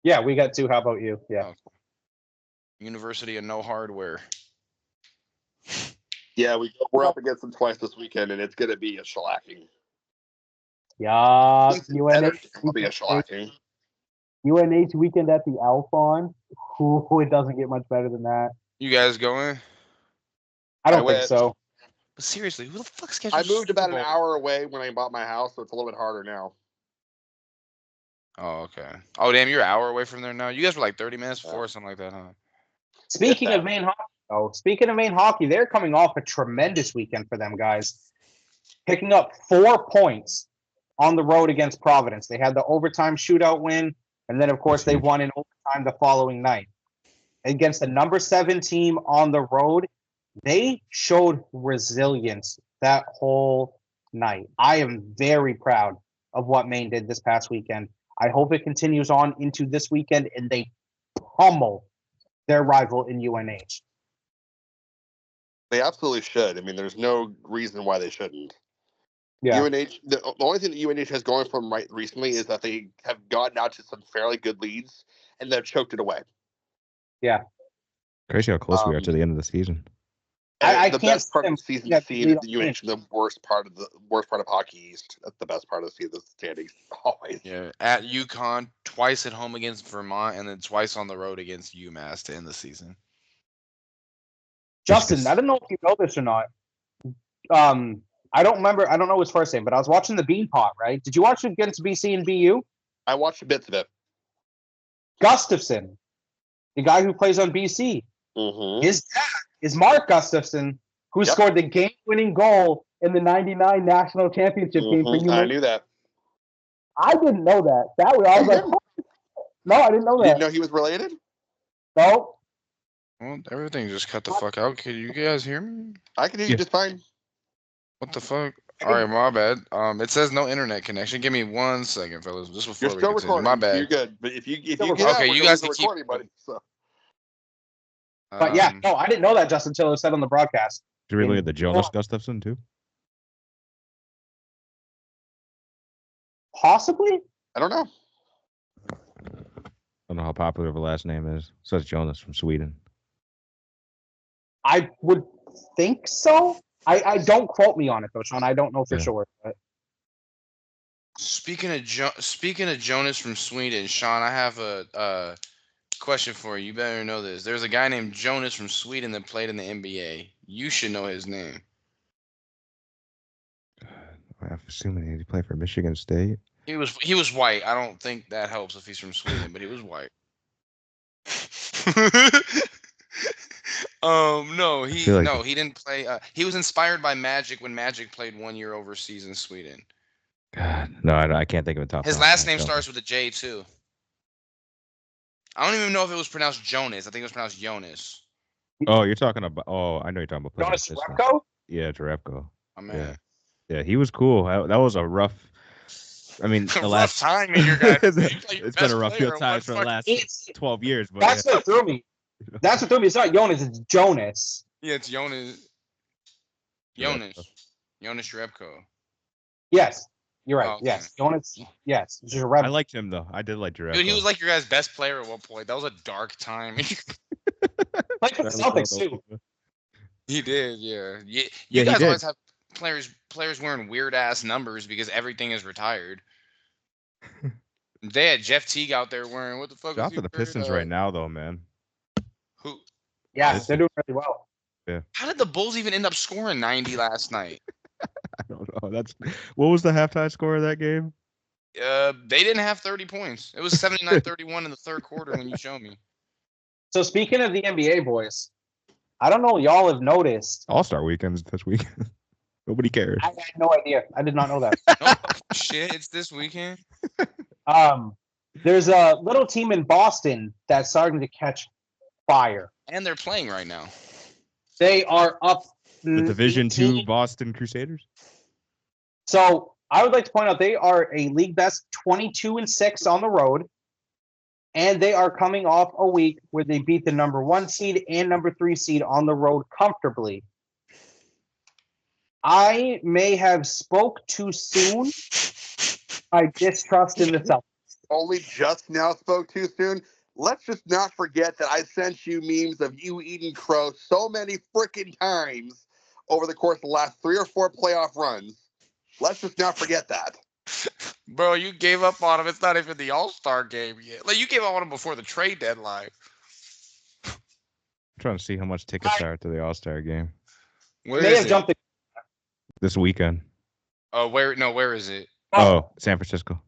Yeah, we got two. How about you? Yeah. Oh. University of no hardware. Yeah, we're up against them twice this weekend, and it's going to be a shellacking. Yeah, It'll be a shellacking. UNH weekend at the Alfond. Ooh, it doesn't get much better than that. You guys going? I don't went. think so. But seriously, who the fuck scheduled? I moved Super about an Bowl? hour away when I bought my house, so it's a little bit harder now. Oh, okay. Oh, damn, you're an hour away from there now. You guys were like 30 minutes before or something like that, huh? Speaking of Maine hockey, they're coming off a tremendous weekend for them guys, picking up 4 points on the road against Providence. They had the overtime shootout win, and then of course they won in overtime the following night against the number 7 team on the road. They showed resilience that whole night. I am very proud of what Maine did this past weekend. I hope it continues on into this weekend and they pummel their rival in UNH. They absolutely should. I mean, there's no reason why they shouldn't. Yeah. UNH. The only thing that UNH has going for them right recently is that they have gotten out to some fairly good leads and they've choked it away. Yeah. Crazy how close we are to the end of the season. I the can't best part of the season is seeing UNH in the worst part of Hockey East. That's the best part of the standings. Always. Yeah, at UConn, twice at home against Vermont, and then twice on the road against UMass to end the season. Justin, I don't know if you know this or not. I don't know his first name, but I was watching the Beanpot, right? Did you watch it against BC and BU? I watched bits of it. Gustafson, the guy who plays on BC. Mm-hmm. His dad is Mark Gustafson, who scored the game-winning goal in the '99 national championship game for UMass. I knew that. I didn't know that. I was like, no, I didn't know that. You didn't know he was related? No. Well, everything just cut the fuck out. Can you guys hear me? I can hear you Yeah. just fine. What the fuck? All right, my bad. It says no internet connection. Give me 1 second, fellas, just before You're we still continue. recording, My so you're bad. good. But if you Still get out, Okay, we're you gonna lose guys the can keep recording, buddy. So But yeah, Um, no, I didn't know that Justin Taylor said on the broadcast. Did we look And- at the Jonas Gustafson too? Possibly. I don't know. I don't know how popular the last name is. Says Jonas from Sweden. I would think so. I don't quote me on it though, Sean. I don't know for Yeah. sure. But speaking of Jonas from Sweden, Sean, I have a question for you. You better know this. There's a guy named Jonas from Sweden that played in the NBA. You should know his name. I'm assuming he played for Michigan State. He was white. I don't think that helps if he's from Sweden, but he was white. No, he didn't play. He was inspired by Magic when Magic played 1 year overseas in Sweden. God, no, I can't think of a top. His last name starts with a J too. I don't even know if it was pronounced Jonas. I think it was pronounced Jonas. Oh, you're talking about. Oh, I know you're talking about. Jonas Pistons. Repko? Yeah, Jerebko. Oh man, Yeah, he was cool. That was a rough. I mean, the rough last time in your guys. It's been a rough few times for the last 12 years. But That's what threw me. That's what threw me. It's not Jonas. It's Jonas. Yeah, it's Jonas. Jonas Jerebko. Yes, you're right. Oh, okay. Yes, Jonas. Yes, I Jerebko. liked him though. I did like Jerebko. Dude, he was like your guys' best player at one point. That was a dark time. Like the Celtics too. He did, yeah. You Yeah, he guys did. always have players wearing weird ass numbers because everything is retired. They had Jeff Teague out there wearing what the fuck? Shout out to the Pistons right now, though, man. Who? Yeah, they're doing really well. How did the Bulls even end up scoring 90 last night? I don't know. What was the halftime score of that game? They didn't have 30 points. It was 79-31 in the third quarter when you show me. So speaking of the NBA boys, I don't know y'all have noticed. All-Star weekends this weekend. Nobody cares. I had no idea. I did not know that. No shit, it's this weekend. There's a little team in Boston that's starting to catch fire. And they're playing right now. They are up The Division 2 18. Boston Crusaders. So I would like to point out they are a league best 22-6 on the road, and they are coming off a week where they beat the number 1 seed and number 3 seed on the road comfortably. I may have spoke too soon. I distrust in the Celtics. Only just now spoke too soon. Let's just not forget that I sent you memes of you eating crow so many freaking times over the course of the last 3 or 4 playoff runs. Let's just not forget that. Bro, you gave up on him. It's not even the All-Star game yet. Like, you gave up on him before the trade deadline. I'm trying to see how much tickets are to the All-Star game Where May is have it? jumped. this weekend. Where is it? Oh, San Francisco.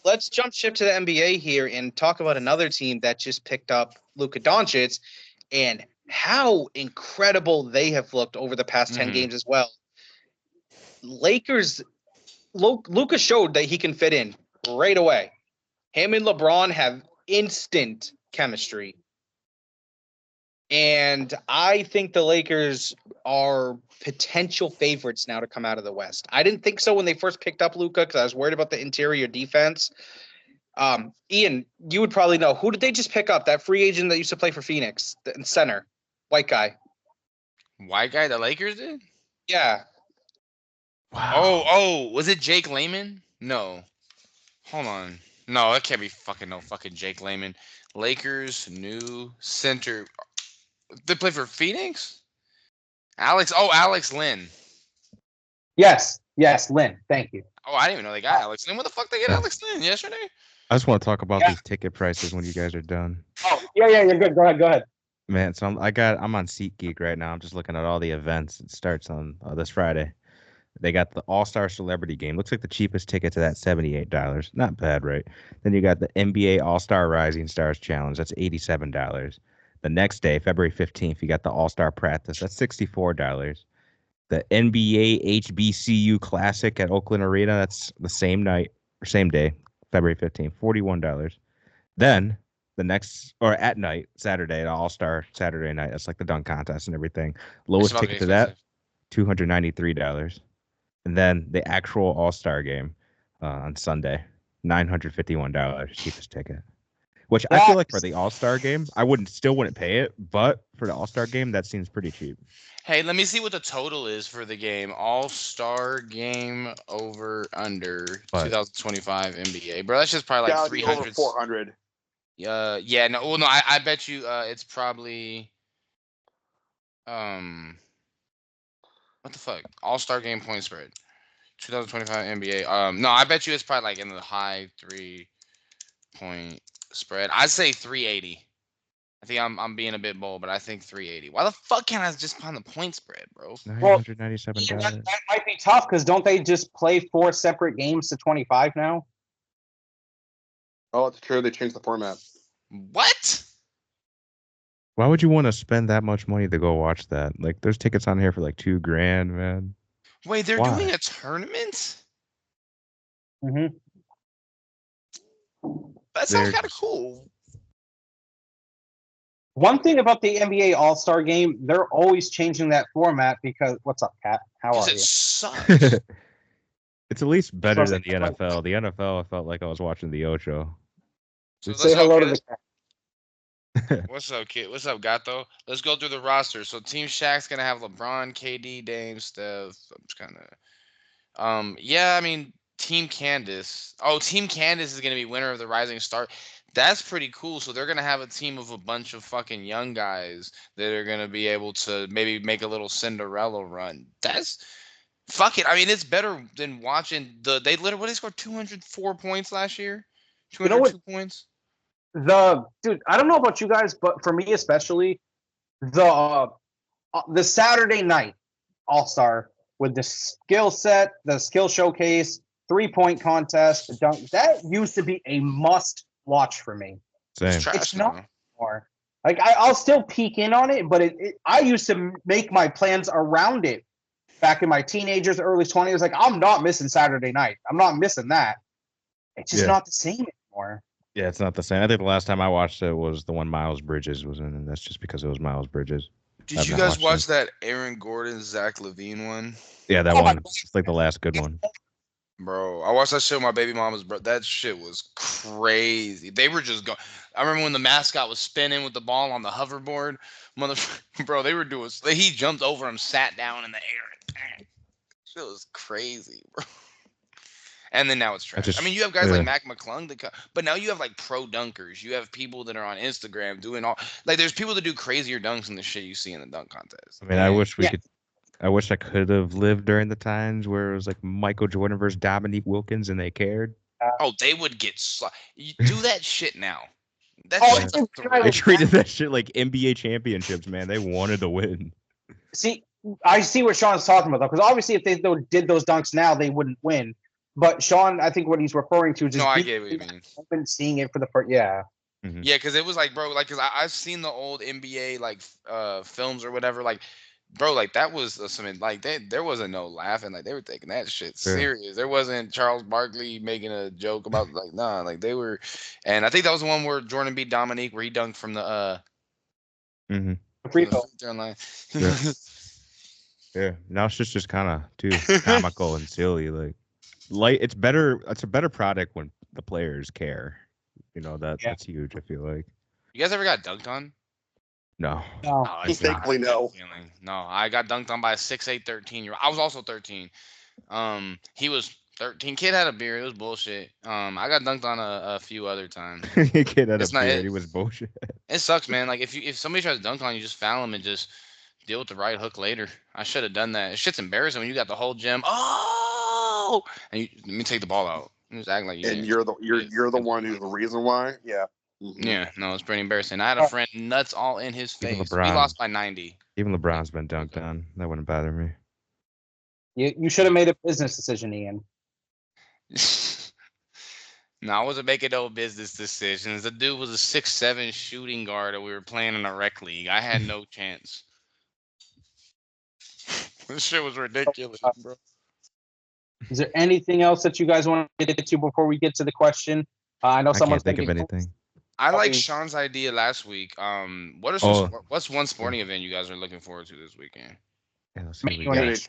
Let's jump ship to the NBA here and talk about another team that just picked up Luka Doncic and how incredible they have looked over the past 10 Mhm. games as well. Lakers, Luka showed that he can fit in right away. Him and LeBron have instant chemistry. And I think the Lakers are potential favorites now to come out of the West. I didn't think so when they first picked up Luka because I was worried about the interior defense. Ian, you would probably know. Who did they just pick up? That free agent that used to play for Phoenix, the center, white guy. White guy the Lakers did? Yeah. Wow. Oh, was it Jake Layman? No. Hold on. No, that can't be fucking Jake Layman. Lakers new center. They play for Phoenix? Alex Lynn. Yes, Lynn. Thank you. Oh, I didn't even know they got Alex Lynn. What the fuck they get Alex Lynn yesterday? I just want to talk about Yeah. these ticket prices when you guys are done. Oh, yeah, you're good. Go ahead. Man, so I'm on SeatGeek right now. I'm just looking at all the events. It starts on this Friday. They got the All-Star Celebrity Game. Looks like the cheapest ticket to that, $78. Not bad, right? Then you got the NBA All-Star Rising Stars Challenge. That's $87. The next day, February 15th, you got the All-Star Practice. That's $64. The NBA HBCU Classic at Oakland Arena. That's the same night or same day, February 15th, $41. Then the next or at night, Saturday, All-Star Saturday night. That's like the dunk contest and everything. Lowest about to be ticket to that, expensive. $293. And then the actual All-Star game on Sunday, $951, cheapest ticket. Which I feel like for the All-Star game, I wouldn't pay it, but for the All-Star game, that seems pretty cheap. Hey, let me see what the total is for the game. All-Star game over under But 2025 NBA. Bro, that's just probably like Gotta be over 300. 400. Yeah, no, well, no, I bet you it's probably what the fuck? All-Star game point spread. 2025 NBA. No, I bet you it's probably like in the high 3-point spread. I'd say 380. I think I'm being a bit bold, but I think 380. Why the fuck can't I just find the point spread, bro? $997. That might be tough because don't they just play 4 separate games to 25 now? Oh, it's true. They changed the format. What? Why would you want to spend that much money to go watch that? Like, there's tickets on here for like $2,000, man. Wait, they're Why? doing a tournament? Mm-hmm. That sounds kind of cool. One thing about the NBA All-Star game, they're always changing that format because what's up, Kat? How Because are it you? sucks. It's at least better So- than the NFL. The NFL, I felt like I was watching the Ocho. So Say hello to the cat. What's up, kid? What's up, Gato? Let's go through the roster. So Team Shaq's gonna have LeBron, KD, Dame, Steph. I'm just kind of, yeah. I mean, Team Candace. Oh, Team Candace is gonna be winner of the Rising Star. That's pretty cool. So they're gonna have a team of a bunch of fucking young guys that are gonna be able to maybe make a little Cinderella run. That's fuck it. I mean, it's better than watching they literally they scored 204 points last year. You know what? 202 points. Dude, I don't know about you guys, but for me especially, the Saturday night All-Star with the skill set, the skill showcase, 3-point contest, the dunk, that used to be a must watch for me. Same. It's trash It's not now. anymore. Like I'll still peek in on it, but I used to make my plans around it back in my teenagers, early 20s. Like I'm not missing Saturday night. I'm not missing that. It's just not the same anymore. Yeah, it's not the same. I think the last time I watched it was the one Miles Bridges was in, and that's just because it was Miles Bridges. Did I've you not guys watched watch it. that Aaron Gordon, Zach LaVine one? Yeah, that Oh my one. It's like the last good one. Bro, I watched that shit with my baby mama's bro. That shit was crazy. They were just going. I remember when the mascot was spinning with the ball on the hoverboard. Bro, they were doing. He jumped over him, sat down in the air. Shit was crazy, bro. And then now it's trash. I mean, you have guys like Mac McClung, but now you have like pro dunkers. You have people that are on Instagram doing all like. There's people that do crazier dunks than the shit you see in the dunk contest. I mean, I wish we could. I wish I could have lived during the times where it was like Michael Jordan versus Dominique Wilkins, and they cared. Oh, they would get. You do that shit now. That's They treated that shit like NBA championships, man. They wanted to win. See, I see what Sean's talking about though, because obviously if they did those dunks now, they wouldn't win. But Sean, I think what he's referring to is just I get what you mean. I've been seeing it for the first, yeah. Mm-hmm. Yeah, because it was like, bro, like, because I've seen the old NBA like films or whatever, like, bro, like that was something like there wasn't no laughing, like they were taking that shit serious. There wasn't Charles Barkley making a joke about like nah, like they were, and I think that was the one where Jordan beat Dominique, where he dunked from the free throw line. Yeah, now it's just kind of too comical and silly. Like it's better. It's a better product when the players care. You know that's huge. I feel like. You guys ever got dunked on? No. No. Thankfully, no. No, I got dunked on by a 6'8", 13-year-old. I was also 13. He was 13. Kid had a beard. It was bullshit. I got dunked on a few other times. Kid had a beard. He was bullshit. It sucks, man. Like if somebody tries to dunk on you, just foul him and just deal with the right hook later. I should have done that. Shit's embarrassing when you got the whole gym. Oh, and let me take the ball out. You just act like you. And you're the one who's the reason why. Yeah. Mm-hmm. Yeah, no, it's pretty embarrassing. I had a friend nuts all in his face. We lost by 90. Even LeBron's been dunked on. That wouldn't bother me. You should have made a business decision, Ian. No, I wasn't making no business decisions. The dude was a 6'7" shooting guard, and we were playing in a rec league. I had no chance. This shit was ridiculous, bro. Is there anything else that you guys want to get to before we get to the question? I know someone's can't think of anything. I like Probably- Sean's idea last week. What are what's one sporting event you guys are looking forward to this weekend? Yeah, let's see what we Maine got.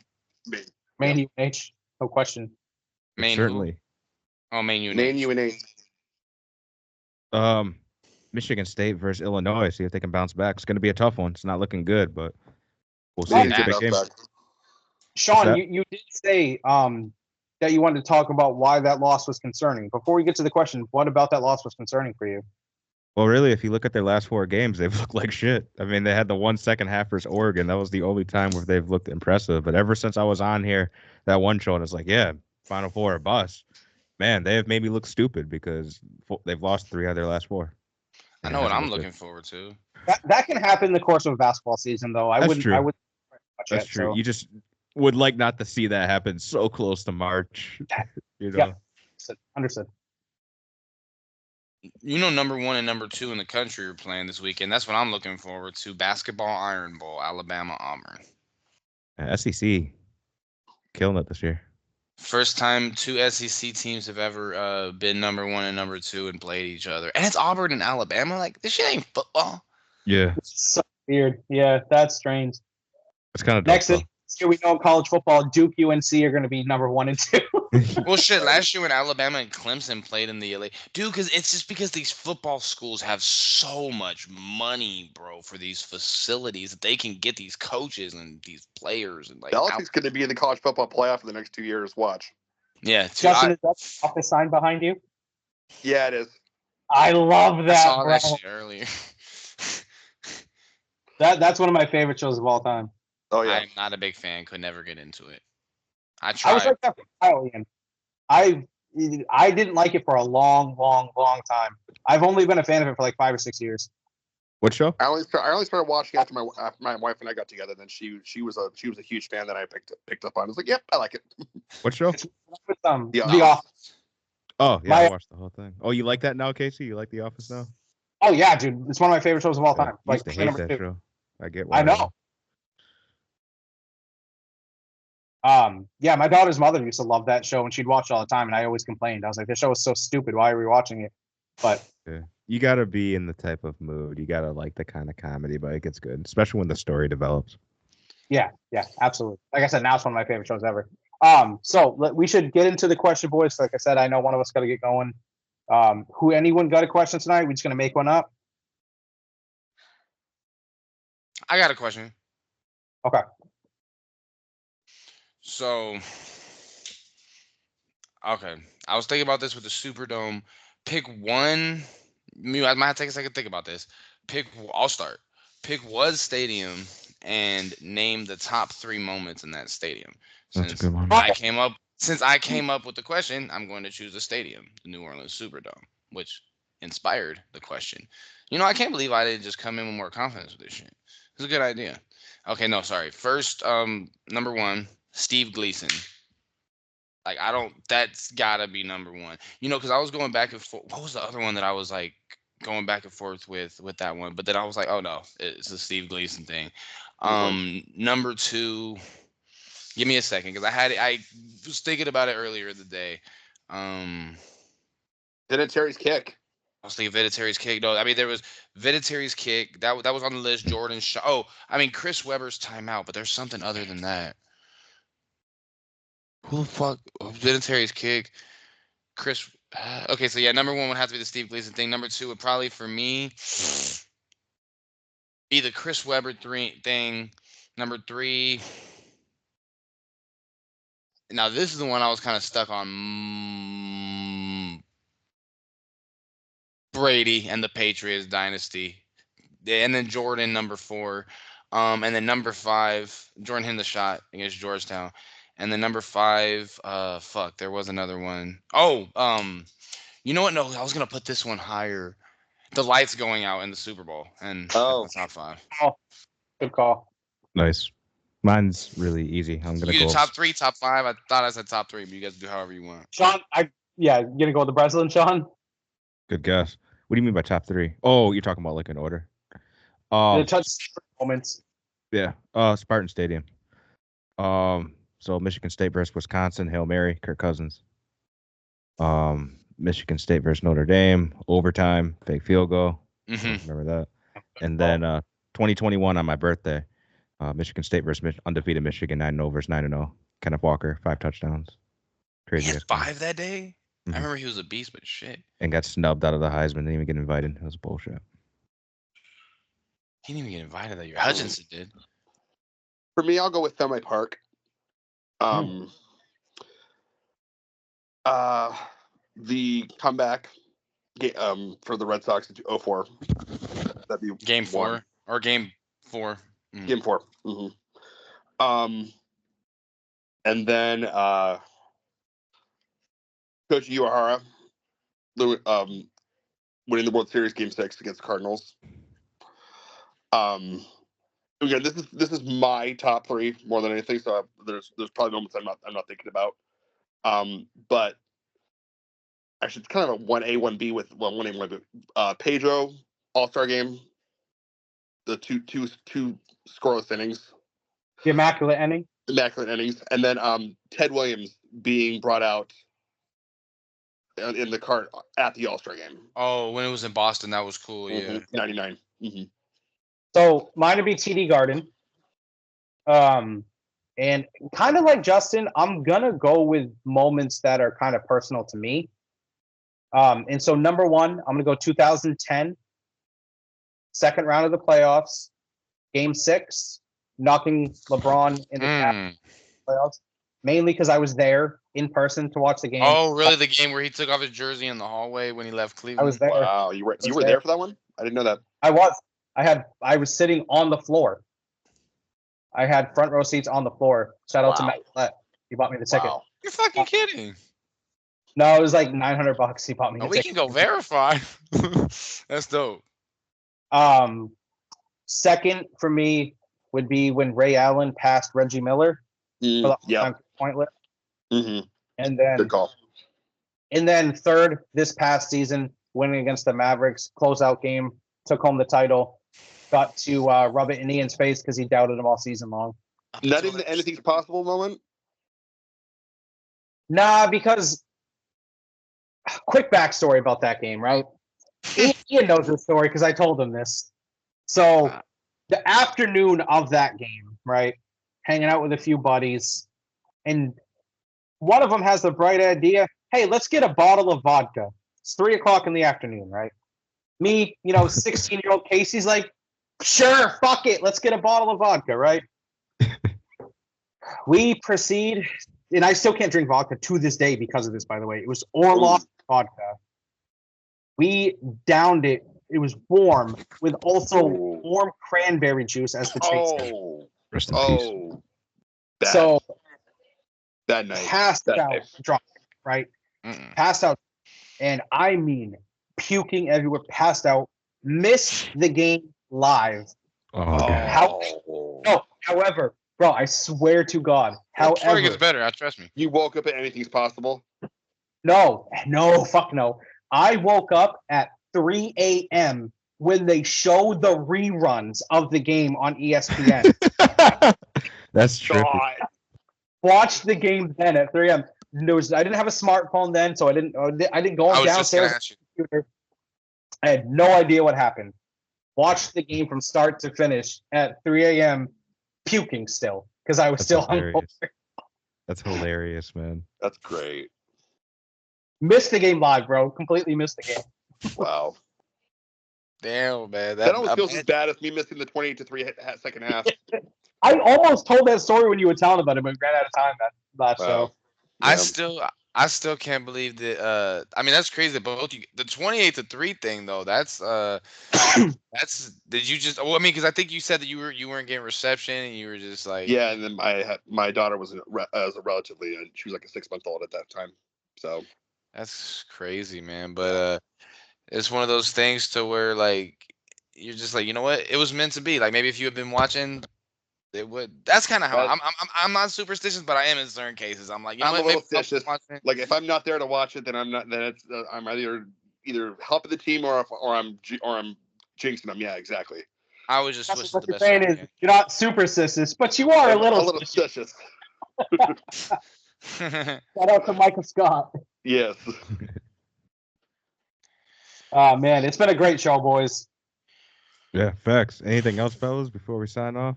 UNH. Maine UNH. No question. Maine Certainly. Who? Oh, Maine UNH. Maine UNH. Michigan State versus Illinois. See if they can bounce back. It's going to be a tough one. It's not looking good, but we'll see. They It's a need to big game. bounce back. Sean, that? you did say that you wanted to talk about why that loss was concerning. Before we get to the question, what about that loss was concerning for you? Well, really, if you look at their last 4 games, they've looked like shit. I mean, they had the 1 second half versus Oregon. That was the only time where they've looked impressive. But ever since I was on here, that one show, and it's like, yeah, Final Four or bust. Man, they have made me look stupid because they've lost 3 out of their last 4. I know what I'm looking forward to. That can happen in the course of a basketball season, though. I wouldn't watch That's it, true. so. You just would like not to see that happen so close to March. You know? Yeah. Understood. You know, number 1 and number 2 in the country are playing this weekend. That's what I'm looking forward to. Basketball Iron Bowl, Alabama, Auburn. SEC killing it this year. First time 2 SEC teams have ever been number 1 and number 2 and played each other. And it's Auburn and Alabama. Like, this shit ain't football. Yeah. It's so weird. Yeah, that's strange. It's kind of Next year, we know in college football, Duke, UNC are going to be number 1 and 2. Well, shit, last year when Alabama and Clemson played in the LA, dude, because it's just because these football schools have so much money, bro, for these facilities that they can get these coaches and these players and like. Belichick's going to be in the college football playoff for the next 2 years. Watch. Yeah, Justin, is that office sign behind you? Yeah, it is. I love that. I saw bro. that shit earlier. That's one of my favorite shows of all time. Oh yeah. I'm not a big fan. Could never get into it. I I was tried. like that for a while, Ian. I didn't like it for a long time. I've only been a fan of it for like 5 or 6 years. What show? I only started watching after my wife and I got together. Then she was a huge fan that I picked up on. I was like, yep, I like it. What show? With, The The Office. Office. Oh, yeah, My- I watched the whole thing. Oh, you like that now, Casey? You like The Office now? Oh yeah, dude, it's one of my favorite shows of all time. I used Like to hate number that 2. show. I get why. I know. Yeah, my daughter's mother used to love that show, and she'd watch it all the time, and I always complained. I was like, "This show is so stupid. Why are we watching it?" But Yeah. You got to be in the type of mood. You got to like the kind of comedy, but it gets good, especially when the story develops. yeah, absolutely. Like I said, now it's one of my favorite shows ever. So we should get into the question, boys. Like I said, I know one of us got to get going. Anyone got a question tonight? We're just gonna make one up. I got a question. Okay. So, okay, I was thinking about this with the Superdome. Pick one. I might have to take a second to think about this. I'll start. Pick one stadium and name the top 3 moments in that stadium. That's a good one. Since I came up with the question, I'm going to choose a stadium, the New Orleans Superdome, which inspired the question. You know, I can't believe I didn't just come in with more confidence with this shit. It's a good idea. Okay, no, sorry. First, number 1, Steve Gleason. Like, that's gotta be number 1. You know, because I was going back and forth. What was the other one that I was like going back and forth with that one? But then I was like, oh no, it's a Steve Gleason thing. Number 2, give me a second, because I was thinking about it earlier in the day. Vinatieri's kick. I was thinking Vinatieri's kick. No, I mean, there was Vinatieri's kick. That was on the list. Jordan's shot. Oh, I mean, Chris Webber's timeout, but there's something other than that. Who the fuck? Vinatieri's kick. Chris. Okay, so yeah, number 1 would have to be the Steve Gleason thing. Number 2 would probably, for me, be the Chris Webber thing. Number 3. Now, this is the one I was kind of stuck on. Brady and the Patriots dynasty. And then Jordan, number 4. And then number 5, Jordan hit the shot against Georgetown. And then number 5, there was another one. Oh, you know what? No, I was gonna put this one higher. The lights going out in the Super Bowl, and that's top 5. Oh, good call. Nice. Mine's really easy. I'm gonna You go do top 3, top 5. I thought I said top 3, but you guys do however you want. Sean, you gonna go with the Breslin, Sean? Good guess. What do you mean by top 3? Oh, you're talking about like an order. The touch moments. Yeah. Spartan Stadium. So Michigan State versus Wisconsin, Hail Mary, Kirk Cousins. Michigan State versus Notre Dame, overtime, fake field goal. Mhm. Remember that? And then 2021 on my birthday, Michigan State versus undefeated Michigan, 9-0 versus 9-0. Kenneth Walker, 5 touchdowns. He Crazy. had ass game. 5 that day. Mhm. I remember he was a beast, but shit, And got snubbed out of the Heisman. Didn't even get invited. It was bullshit. he didn't even get invited that year. Hutchinson did. For me, I'll go with Fenway Park. The comeback for the Red Sox into 04. That'd be Game 4 one. or game 4. Game 4. And then Coach Uehara winning the World Series Game 6 against the Cardinals. Again, this is my top 3 more than anything. So there's probably moments I'm not thinking about. But actually, it's kind of a 1A, 1B with 1A, 1B. Pedro All-Star Game, the two scoreless innings, The immaculate ending. and then Ted Williams being brought out in the cart at the All-Star Game. Oh, when it was in Boston, that was cool. Yeah. 99. So mine would be TD Garden. And kind of like Justin, I'm gonna go with moments that are kind of personal to me. And so number 1, I'm gonna go 2010, second round of the playoffs, Game 6, knocking LeBron in the playoffs, mainly because I was there in person to watch the game. Oh, really? The game where he took off his jersey in the hallway when he left Cleveland? I was there. Wow, you were there for that one? I didn't know that. I was sitting on the floor. I had front row seats on the floor. Shout out to Matt Collette. He bought me the ticket. Wow. You're fucking kidding. No, it was like $900. He bought me the We ticket. can go verify. That's dope. Second for me would be when Ray Allen passed Reggie Miller for the all-time pointless. And then Good call. And then third, this past season, winning against the Mavericks, closeout game, took home the title, got to rub it in Ian's face because he doubted him all season long. Not even the anything's possible moment? Nah, because quick backstory about that game, right? Ian knows this story because I told him this. So the afternoon of that game, right, hanging out with a few buddies, and one of them has the bright idea, hey, let's get a bottle of vodka. It's 3:00 in the afternoon, right? Me, 16-year-old Casey's like, sure, fuck it, let's get a bottle of vodka, right? We proceed, and I still can't drink vodka to this day because of this, by the way. It was Orloff vodka. We downed it. It was warm with also warm cranberry juice as the chaser. Rest in peace. Bad. So that night. Passed that out, night. drunk, right? Passed out. And I mean, puking everywhere, passed out, missed the game live. However, bro, I swear to God. Before it gets better, trust me. You woke up at anything's possible? No, fuck no. I woke up at 3 a.m. when they showed the reruns of the game on ESPN. That's true. Watched the game then at 3 a.m. I didn't have a smartphone then, so I didn't go downstairs. I had no idea what happened. Watched the game from start to finish at 3 a.m. puking still because I was still hungover. That's hilarious, man. That's great. Missed the game live, bro. Completely missed the game. Wow. Damn, man. That almost feels as bad as me missing the 28-3 second half. I almost told that story when you were telling about it, but we ran out of time that show. Yeah. I still can't believe that. I mean, that's crazy. Both you, the 28-3 thing, though. That's Did you just? Well, I mean, because I think you said that you weren't getting reception, and you were just like. Yeah, and then my daughter was a relatively, she was like a 6-month-old at that time. So. That's crazy, man. But it's one of those things to where like you're just like, you know what? It was meant to be. Like maybe if you had been watching. It would. That's kind of how I'm not superstitious, but I am in certain cases. I'm like, I'm a little superstitious. Like if I'm not there to watch it, then I'm not. Then it's I'm either helping the team or I'm jinxing them. Yeah, exactly. I was just what you're saying is you're not superstitious, but you are a little superstitious. Shout out to Michael Scott. Yes. Oh man, it's been a great show, boys. Yeah, facts. Anything else, fellas, before we sign off?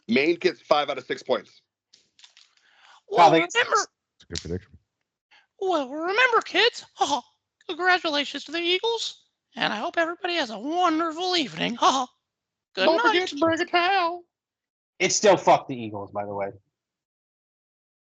Maine gets 5 out of 6 points. Well, they- remember, It's a good prediction. kids. Congratulations to the Eagles, and I hope everybody has a wonderful evening. Good Don't night. forget to bring a towel. It's still fuck the Eagles, by the way.